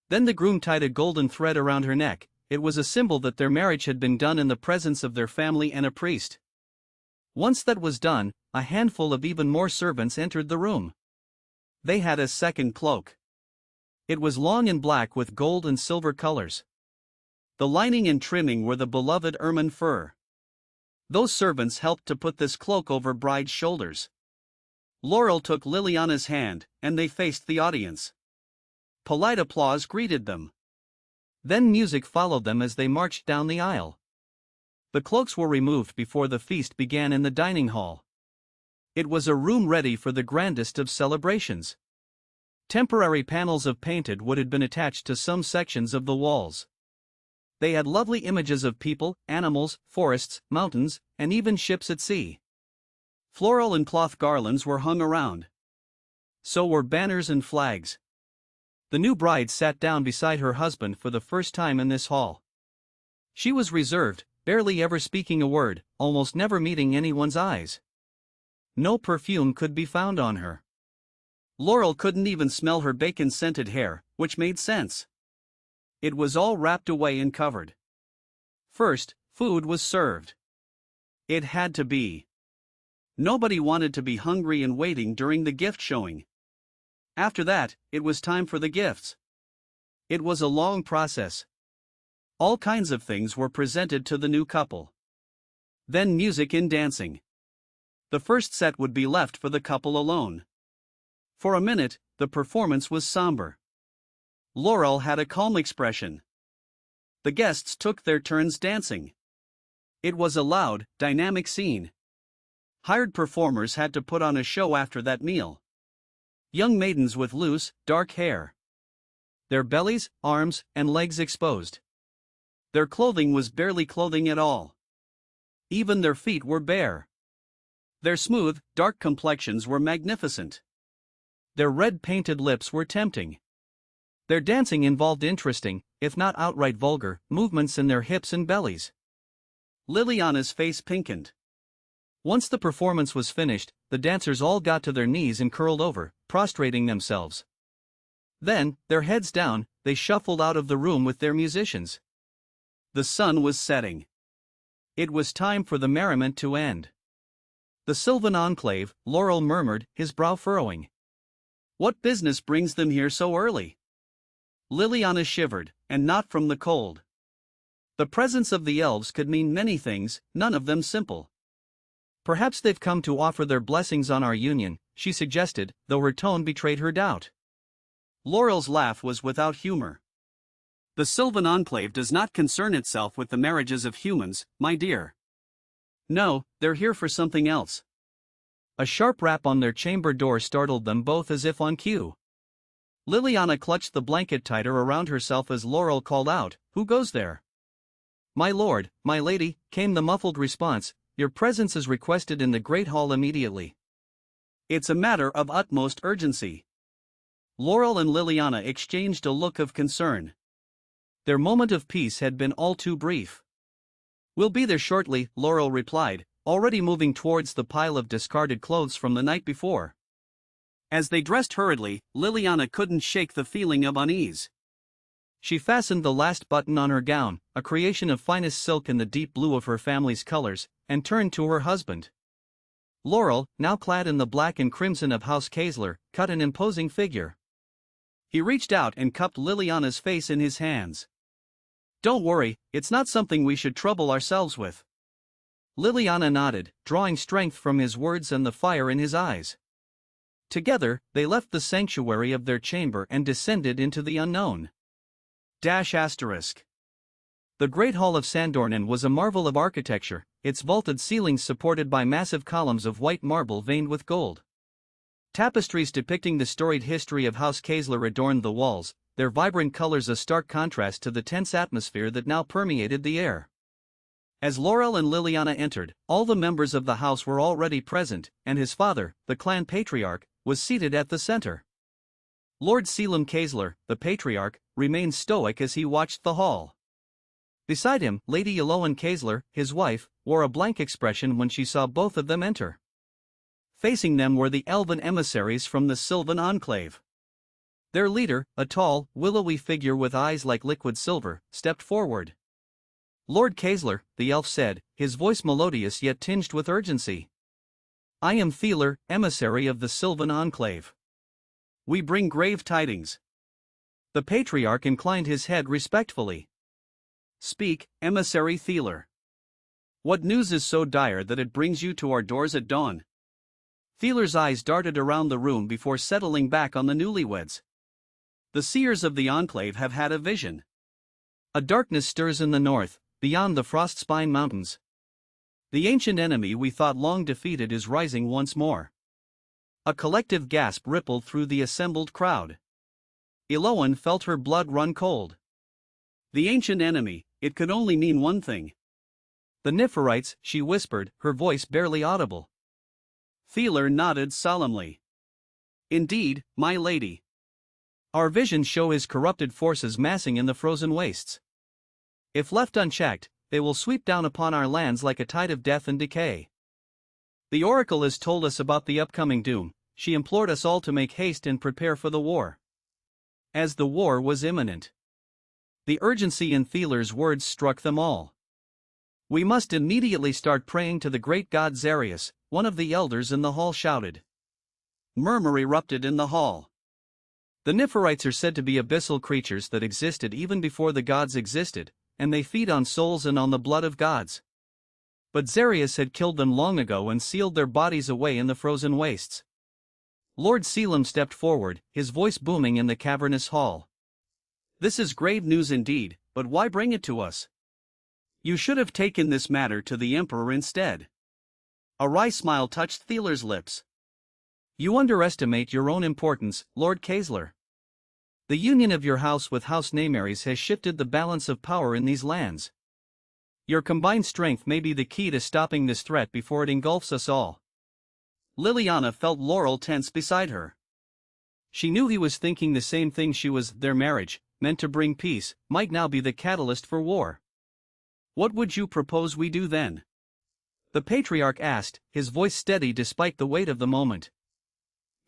Then the groom tied a golden thread around her neck. It was a symbol that their marriage had been done in the presence of their family and a priest. Once that was done, a handful of even more servants entered the room. They had a second cloak. It was long and black with gold and silver colors. The lining and trimming were the beloved ermine fur. Those servants helped to put this cloak over bride's shoulders. Laurel took Liliana's hand, and they faced the audience. Polite applause greeted them. Then music followed them as they marched down the aisle. The cloaks were removed before the feast began in the dining hall. It was a room ready for the grandest of celebrations. Temporary panels of painted wood had been attached to some sections of the walls. They had lovely images of people, animals, forests, mountains, and even ships at sea. Floral and cloth garlands were hung around. So were banners and flags. The new bride sat down beside her husband for the first time in this hall. She was reserved, barely ever speaking a word, almost never meeting anyone's eyes. No perfume could be found on her. Laurel couldn't even smell her bacon-scented hair, which made sense. It was all wrapped away and covered. First, food was served. It had to be. Nobody wanted to be hungry and waiting during the gift showing. After that, it was time for the gifts. It was a long process. All kinds of things were presented to the new couple. Then music and dancing. The first set would be left for the couple alone. For a minute, the performance was somber. Laurel had a calm expression. The guests took their turns dancing. It was a loud, dynamic scene. Hired performers had to put on a show after that meal. Young maidens with loose, dark hair. Their bellies, arms, and legs exposed. Their clothing was barely clothing at all. Even their feet were bare. Their smooth, dark complexions were magnificent. Their red painted lips were tempting. Their dancing involved interesting, if not outright vulgar, movements in their hips and bellies. Liliana's face pinkened. Once the performance was finished, the dancers all got to their knees and curled over, prostrating themselves. Then, their heads down, they shuffled out of the room with their musicians. The sun was setting. It was time for the merriment to end. The Sylvan Enclave, Laurel murmured, his brow furrowing. What business brings them here so early? Liliana shivered, and not from the cold. The presence of the elves could mean many things, none of them simple. Perhaps they've come to offer their blessings on our union, she suggested, though her tone betrayed her doubt. Laurel's laugh was without humor. The Sylvan Enclave does not concern itself with the marriages of humans, my dear. No, they're here for something else. A sharp rap on their chamber door startled them both as if on cue. Liliana clutched the blanket tighter around herself as Laurel called out, "Who goes there?" "My lord, my lady," came the muffled response, "your presence is requested in the great hall immediately." "It's a matter of utmost urgency." Laurel and Liliana exchanged a look of concern. Their moment of peace had been all too brief. "We'll be there shortly," Laurel replied, already moving towards the pile of discarded clothes from the night before. As they dressed hurriedly, Liliana couldn't shake the feeling of unease. She fastened the last button on her gown, a creation of finest silk in the deep blue of her family's colors, and turned to her husband. Laurel, now clad in the black and crimson of House Kaezhlar, cut an imposing figure. He reached out and cupped Liliana's face in his hands. "Don't worry, it's not something we should trouble ourselves with." Liliana nodded, drawing strength from his words and the fire in his eyes. Together, they left the sanctuary of their chamber and descended into the unknown. **** The Great Hall of Sandornan was a marvel of architecture, its vaulted ceilings supported by massive columns of white marble veined with gold. Tapestries depicting the storied history of House Kaezhlar adorned the walls, their vibrant colors a stark contrast to the tense atmosphere that now permeated the air. As Laurel and Liliana entered, all the members of the house were already present, and his father, the clan patriarch, was seated at the center. Lord Kaezhlar, the patriarch, remained stoic as he watched the hall. Beside him, Lady Kaezhlar, his wife, wore a blank expression when she saw both of them enter. Facing them were the elven emissaries from the Sylvan Enclave. Their leader, a tall, willowy figure with eyes like liquid silver, stepped forward. Lord Kaezhlar, the elf said, his voice melodious yet tinged with urgency. I am Fiancée, emissary of the Sylvan Enclave. We bring grave tidings. The patriarch inclined his head respectfully. Speak, emissary Fiancée. What news is so dire that it brings you to our doors at dawn? Fiancée's eyes darted around the room before settling back on the newlyweds. The seers of the Enclave have had a vision. A darkness stirs in the north, beyond the Frostspine Mountains. The ancient enemy we thought long defeated is rising once more. A collective gasp rippled through the assembled crowd. Eloan felt her blood run cold. The ancient enemy, it could only mean one thing. The Niferites, she whispered, her voice barely audible. Fiancée nodded solemnly. Indeed, my lady. Our visions show his corrupted forces massing in the frozen wastes. If left unchecked, they will sweep down upon our lands like a tide of death and decay. The oracle has told us about the upcoming doom. She implored us all to make haste and prepare for the war. As the war was imminent. The urgency in Fiancée's words struck them all. We must immediately start praying to the great god Zarius, one of the elders in the hall shouted. Murmur erupted in the hall. The Niferites are said to be abyssal creatures that existed even before the gods existed, and they feed on souls and on the blood of gods. But Zarius had killed them long ago and sealed their bodies away in the frozen wastes. Lord Selim stepped forward, his voice booming in the cavernous hall. This is grave news indeed, but why bring it to us? You should have taken this matter to the Emperor instead. A wry smile touched Fiancée's lips. You underestimate your own importance, Lord Kaezhlar. The union of your house with House Neymaris has shifted the balance of power in these lands. Your combined strength may be the key to stopping this threat before it engulfs us all. Liliana felt Laurel tense beside her. She knew he was thinking the same thing she was. Their marriage, meant to bring peace, might now be the catalyst for war. What would you propose we do then? The patriarch asked, his voice steady despite the weight of the moment.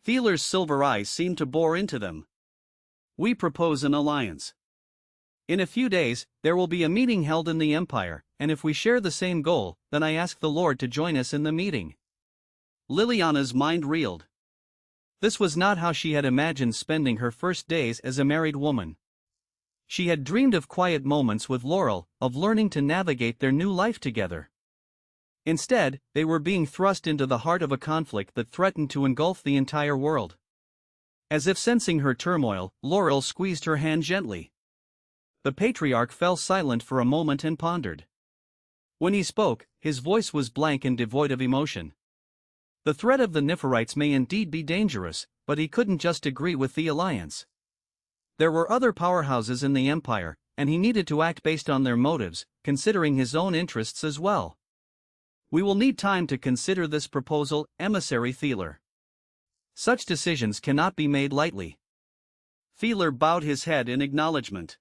Fiancée's silver eyes seemed to bore into them. We propose an alliance. In a few days, there will be a meeting held in the Empire, and if we share the same goal, then I ask the Lord to join us in the meeting. Liliana's mind reeled. This was not how she had imagined spending her first days as a married woman. She had dreamed of quiet moments with Laurel, of learning to navigate their new life together. Instead, they were being thrust into the heart of a conflict that threatened to engulf the entire world. As if sensing her turmoil, Laurel squeezed her hand gently. The patriarch fell silent for a moment and pondered. When he spoke, his voice was blank and devoid of emotion. The threat of the Niferites may indeed be dangerous, but he couldn't just agree with the alliance. There were other powerhouses in the Empire, and he needed to act based on their motives, considering his own interests as well. We will need time to consider this proposal, emissary Fiancée. Such decisions cannot be made lightly. Fiancé bowed his head in acknowledgement.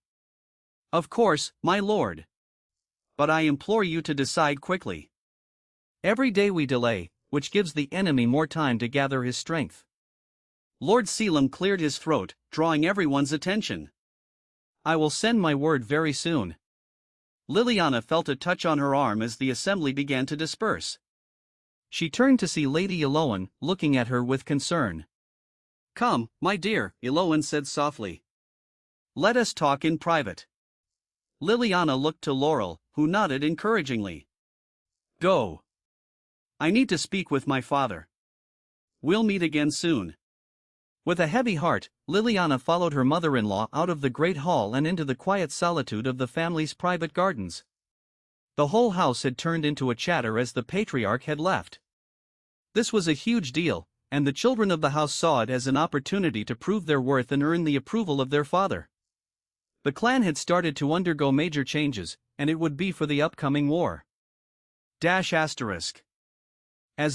Of course, my lord. But I implore you to decide quickly. Every day we delay, which gives the enemy more time to gather his strength. Lord Selim cleared his throat, drawing everyone's attention. I will send my word very soon. Liliana felt a touch on her arm as the assembly began to disperse. She turned to see Lady Eloan, looking at her with concern. Come, my dear, Eloan said softly. Let us talk in private. Liliana looked to Laurel, who nodded encouragingly. Go. I need to speak with my father. We'll meet again soon. With a heavy heart, Liliana followed her mother-in-law out of the great hall and into the quiet solitude of the family's private gardens. The whole house had turned into a chatter as the patriarch had left. This was a huge deal, and the children of the house saw it as an opportunity to prove their worth and earn the approval of their father. The clan had started to undergo major changes, and it would be for the upcoming war. As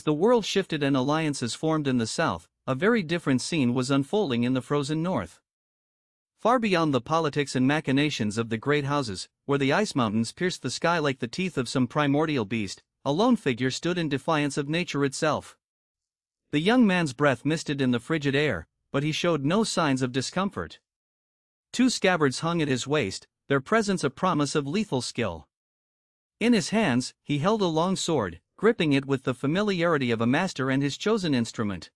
the world shifted and alliances formed in the south, a very different scene was unfolding in the frozen north. Far beyond the politics and machinations of the great houses, where the ice mountains pierced the sky like the teeth of some primordial beast, a lone figure stood in defiance of nature itself. The young man's breath misted in the frigid air, but he showed no signs of discomfort. Two scabbards hung at his waist, their presence a promise of lethal skill. In his hands, he held a long sword, gripping it with the familiarity of a master and his chosen instrument.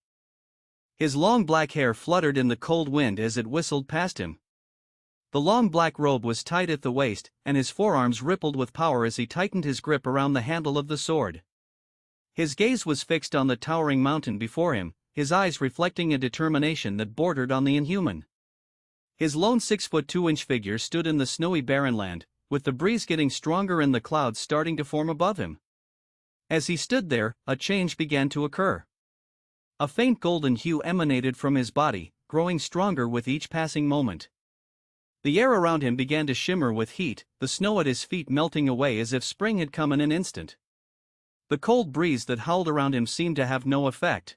His long black hair fluttered in the cold wind as it whistled past him. The long black robe was tight at the waist, and his forearms rippled with power as he tightened his grip around the handle of the sword. His gaze was fixed on the towering mountain before him, his eyes reflecting a determination that bordered on the inhuman. His lone 6'2" figure stood in the snowy barren land, with the breeze getting stronger and the clouds starting to form above him. As he stood there, a change began to occur. A faint golden hue emanated from his body, growing stronger with each passing moment. The air around him began to shimmer with heat, the snow at his feet melting away as if spring had come in an instant. The cold breeze that howled around him seemed to have no effect.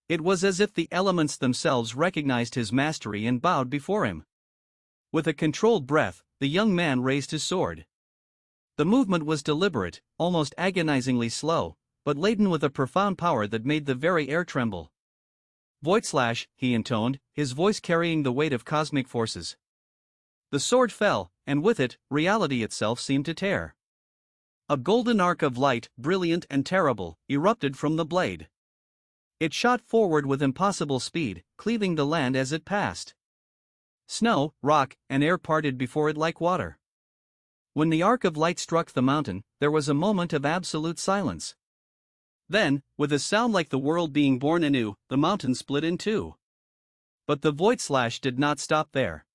It was as if the elements themselves recognized his mastery and bowed before him. With a controlled breath, the young man raised his sword. The movement was deliberate, almost agonizingly slow, but laden with a profound power that made the very air tremble. "Voidslash," he intoned, his voice carrying the weight of cosmic forces. The sword fell, and with it, reality itself seemed to tear. A golden arc of light, brilliant and terrible, erupted from the blade. It shot forward with impossible speed, cleaving the land as it passed. Snow, rock, and air parted before it like water. When the arc of light struck the mountain, there was a moment of absolute silence. Then, with a sound like the world being born anew, the mountain split in two. But the Voidslash did not stop there.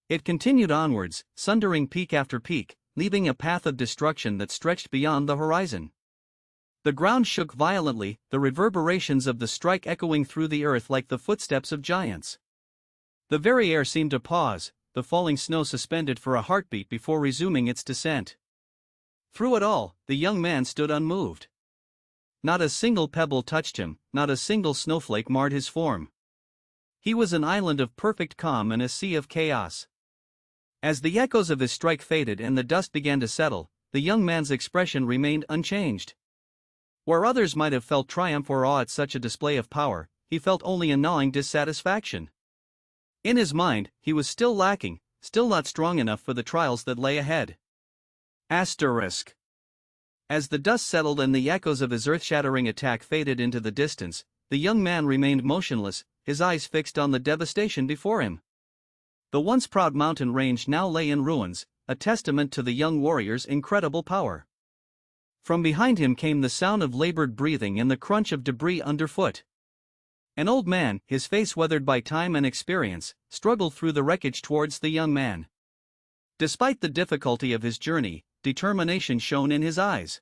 It continued onwards, sundering peak after peak, leaving a path of destruction that stretched beyond the horizon. The ground shook violently, the reverberations of the strike echoing through the earth like the footsteps of giants. The very air seemed to pause, the falling snow suspended for a heartbeat before resuming its descent. Through it all, the young man stood unmoved. Not a single pebble touched him, not a single snowflake marred his form. He was an island of perfect calm in a sea of chaos. As the echoes of his strike faded and the dust began to settle, the young man's expression remained unchanged. Where others might have felt triumph or awe at such a display of power, he felt only a gnawing dissatisfaction. In his mind, he was still lacking, still not strong enough for the trials that lay ahead. Asterisk. As the dust settled and the echoes of his earth-shattering attack faded into the distance, the young man remained motionless, his eyes fixed on the devastation before him. The once proud mountain range now lay in ruins, a testament to the young warrior's incredible power. From behind him came the sound of labored breathing and the crunch of debris underfoot. An old man, his face weathered by time and experience, struggled through the wreckage towards the young man. Despite the difficulty of his journey, determination shone in his eyes.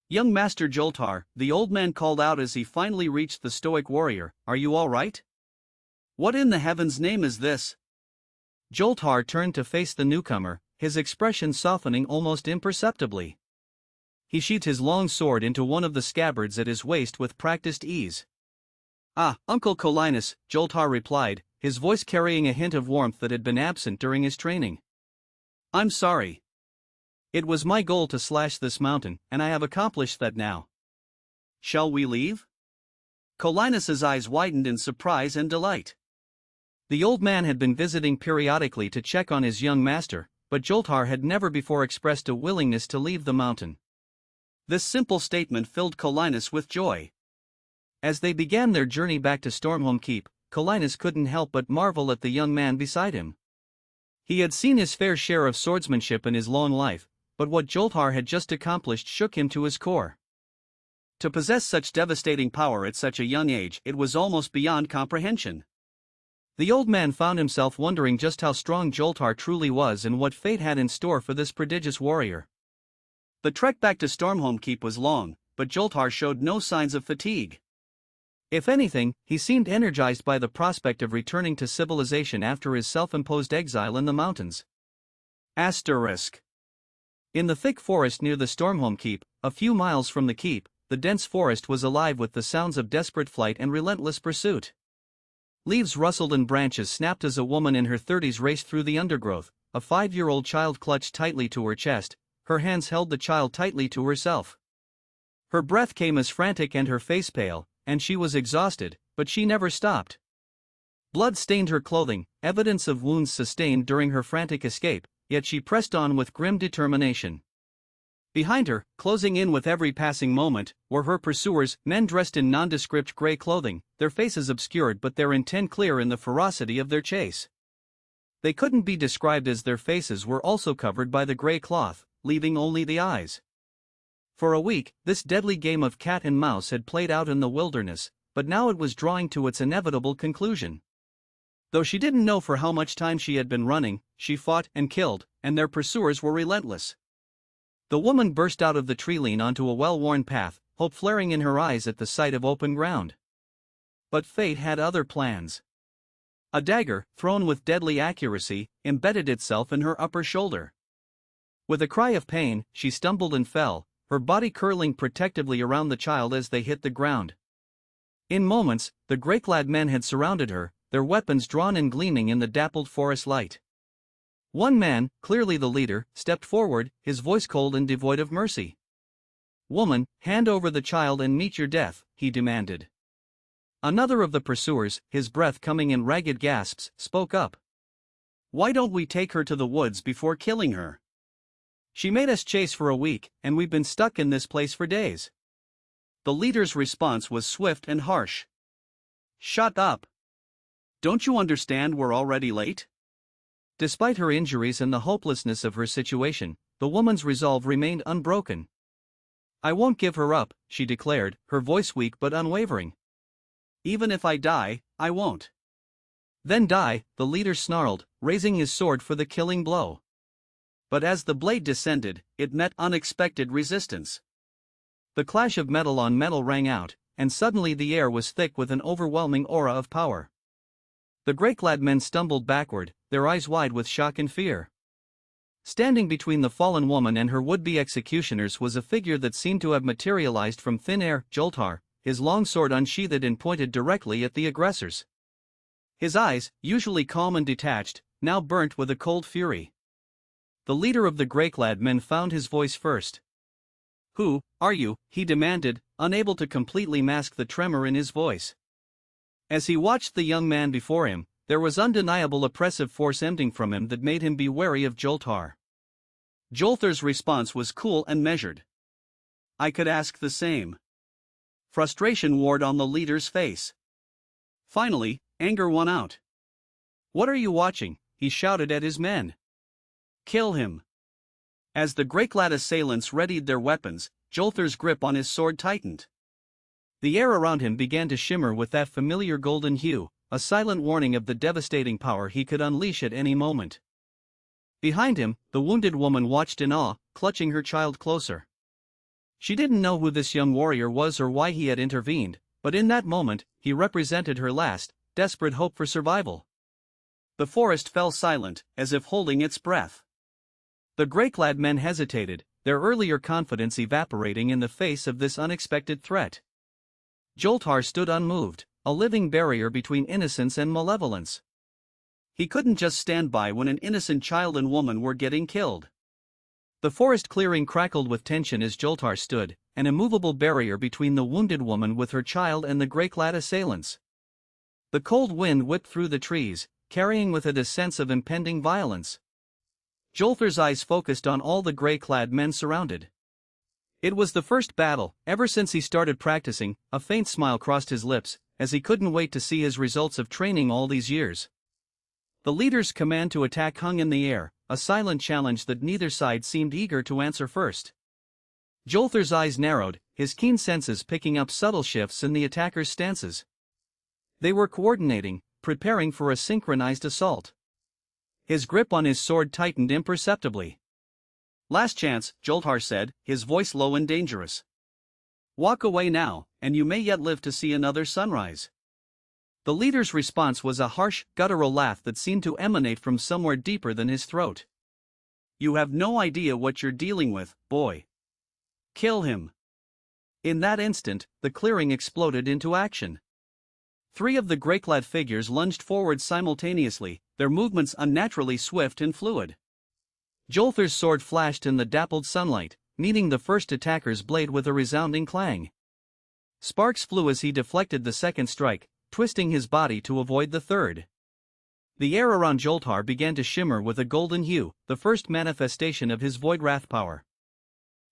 "Young Master Jolthar," the old man called out as he finally reached the stoic warrior, "are you all right? What in the heaven's name is this?" Jolthar turned to face the newcomer, his expression softening almost imperceptibly. He sheathed his long sword into one of the scabbards at his waist with practiced ease. "Ah, Uncle Colinus," Jolthar replied, his voice carrying a hint of warmth that had been absent during his training. "I'm sorry. It was my goal to slash this mountain, and I have accomplished that now. Shall we leave?" Colinus's eyes widened in surprise and delight. The old man had been visiting periodically to check on his young master, but Jolthar had never before expressed a willingness to leave the mountain. This simple statement filled Colinus with joy. As they began their journey back to Stormholm Keep, Colinus couldn't help but marvel at the young man beside him. He had seen his fair share of swordsmanship in his long life, but what Jolthar had just accomplished shook him to his core. To possess such devastating power at such a young age, it was almost beyond comprehension. The old man found himself wondering just how strong Jolthar truly was and what fate had in store for this prodigious warrior. The trek back to Stormholm Keep was long, but Jolthar showed no signs of fatigue. If anything, he seemed energized by the prospect of returning to civilization after his self-imposed exile in the mountains. Asterisk. In the thick forest near the Stormholm Keep, a few miles from the keep, the dense forest was alive with the sounds of desperate flight and relentless pursuit. Leaves rustled and branches snapped as a woman in her 30s raced through the undergrowth, a 5-year-old child clutched tightly to her chest, her hands held the child tightly to herself. Her breath came as frantic and her face pale, and she was exhausted, but she never stopped. Blood stained her clothing, evidence of wounds sustained during her frantic escape, yet she pressed on with grim determination. Behind her, closing in with every passing moment, were her pursuers, men dressed in nondescript gray clothing, their faces obscured but their intent clear in the ferocity of their chase. They couldn't be described as their faces were also covered by the gray cloth, leaving only the eyes. For a week, this deadly game of cat and mouse had played out in the wilderness, but now it was drawing to its inevitable conclusion. Though she didn't know for how much time she had been running, she fought and killed, and their pursuers were relentless. The woman burst out of the tree-line onto a well-worn path, hope flaring in her eyes at the sight of open ground. But fate had other plans. A dagger, thrown with deadly accuracy, embedded itself in her upper shoulder. With a cry of pain, she stumbled and fell, her body curling protectively around the child as they hit the ground. In moments, the gray-clad men had surrounded her, their weapons drawn and gleaming in the dappled forest light. One man, clearly the leader, stepped forward, his voice cold and devoid of mercy. "Woman, hand over the child and meet your death," he demanded. Another of the pursuers, his breath coming in ragged gasps, spoke up. "Why don't we take her to the woods before killing her? She made us chase for a week, and we've been stuck in this place for days." The leader's response was swift and harsh. "Shut up. Don't you understand we're already late?" Despite her injuries and the hopelessness of her situation, the woman's resolve remained unbroken. "I won't give her up," she declared, her voice weak but unwavering. "Even if I die, I won't." "Then die," the leader snarled, raising his sword for the killing blow. But as the blade descended, it met unexpected resistance. The clash of metal on metal rang out, and suddenly the air was thick with an overwhelming aura of power. The gray-clad men stumbled backward, their eyes wide with shock and fear. Standing between the fallen woman and her would-be executioners was a figure that seemed to have materialized from thin air, Jolthar, his long sword unsheathed and pointed directly at the aggressors. His eyes, usually calm and detached, now burnt with a cold fury. The leader of the gray-clad men found his voice first. "Who are you?" he demanded, unable to completely mask the tremor in his voice. As he watched the young man before him, there was undeniable oppressive force emanating from him that made him be wary of Jolthar. Jolthar's response was cool and measured. "I could ask the same." Frustration warred on the leader's face. Finally, anger won out. "What are you watching?" he shouted at his men. "Kill him." As the gray-clad assailants readied their weapons, Jolthar's grip on his sword tightened. The air around him began to shimmer with that familiar golden hue, a silent warning of the devastating power he could unleash at any moment. Behind him, the wounded woman watched in awe, clutching her child closer. She didn't know who this young warrior was or why he had intervened, but in that moment, he represented her last, desperate hope for survival. The forest fell silent, as if holding its breath. The gray-clad men hesitated, their earlier confidence evaporating in the face of this unexpected threat. Jolthar stood unmoved, a living barrier between innocence and malevolence. He couldn't just stand by when an innocent child and woman were getting killed. The forest clearing crackled with tension as Jolthar stood, an immovable barrier between the wounded woman with her child and the gray-clad assailants. The cold wind whipped through the trees, carrying with it a sense of impending violence. Jolthar's eyes focused on all the gray-clad men surrounded. It was the first battle, ever since he started practicing. A faint smile crossed his lips, as he couldn't wait to see his results of training all these years. The leader's command to attack hung in the air, a silent challenge that neither side seemed eager to answer first. Jolthar's eyes narrowed, his keen senses picking up subtle shifts in the attackers' stances. They were coordinating, preparing for a synchronized assault. His grip on his sword tightened imperceptibly. "Last chance," Jolthar said, his voice low and dangerous. "Walk away now, and you may yet live to see another sunrise." The leader's response was a harsh, guttural laugh that seemed to emanate from somewhere deeper than his throat. "You have no idea what you're dealing with, boy. Kill him." In that instant, the clearing exploded into action. 3 of the grey-clad figures lunged forward simultaneously, their movements unnaturally swift and fluid. Jolthar's sword flashed in the dappled sunlight, meeting the first attacker's blade with a resounding clang. Sparks flew as he deflected the second strike, twisting his body to avoid the third. The air around Jolthar began to shimmer with a golden hue, the first manifestation of his Voidwrath power.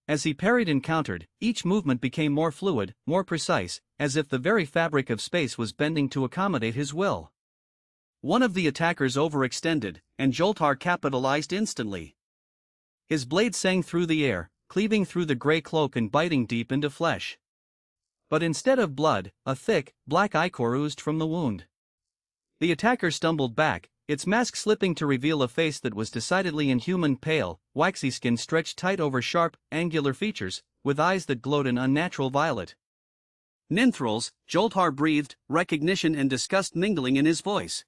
As he parried and countered, each movement became more fluid, more precise, as if the very fabric of space was bending to accommodate his will. One of the attackers overextended, and Jolthar capitalized instantly. His blade sang through the air, cleaving through the grey cloak and biting deep into flesh. But instead of blood, a thick, black ichor oozed from the wound. The attacker stumbled back, its mask slipping to reveal a face that was decidedly inhuman, pale, waxy skin stretched tight over sharp, angular features, with eyes that glowed an unnatural violet. Ninthrals, Jolthar breathed, recognition and disgust mingling in his voice.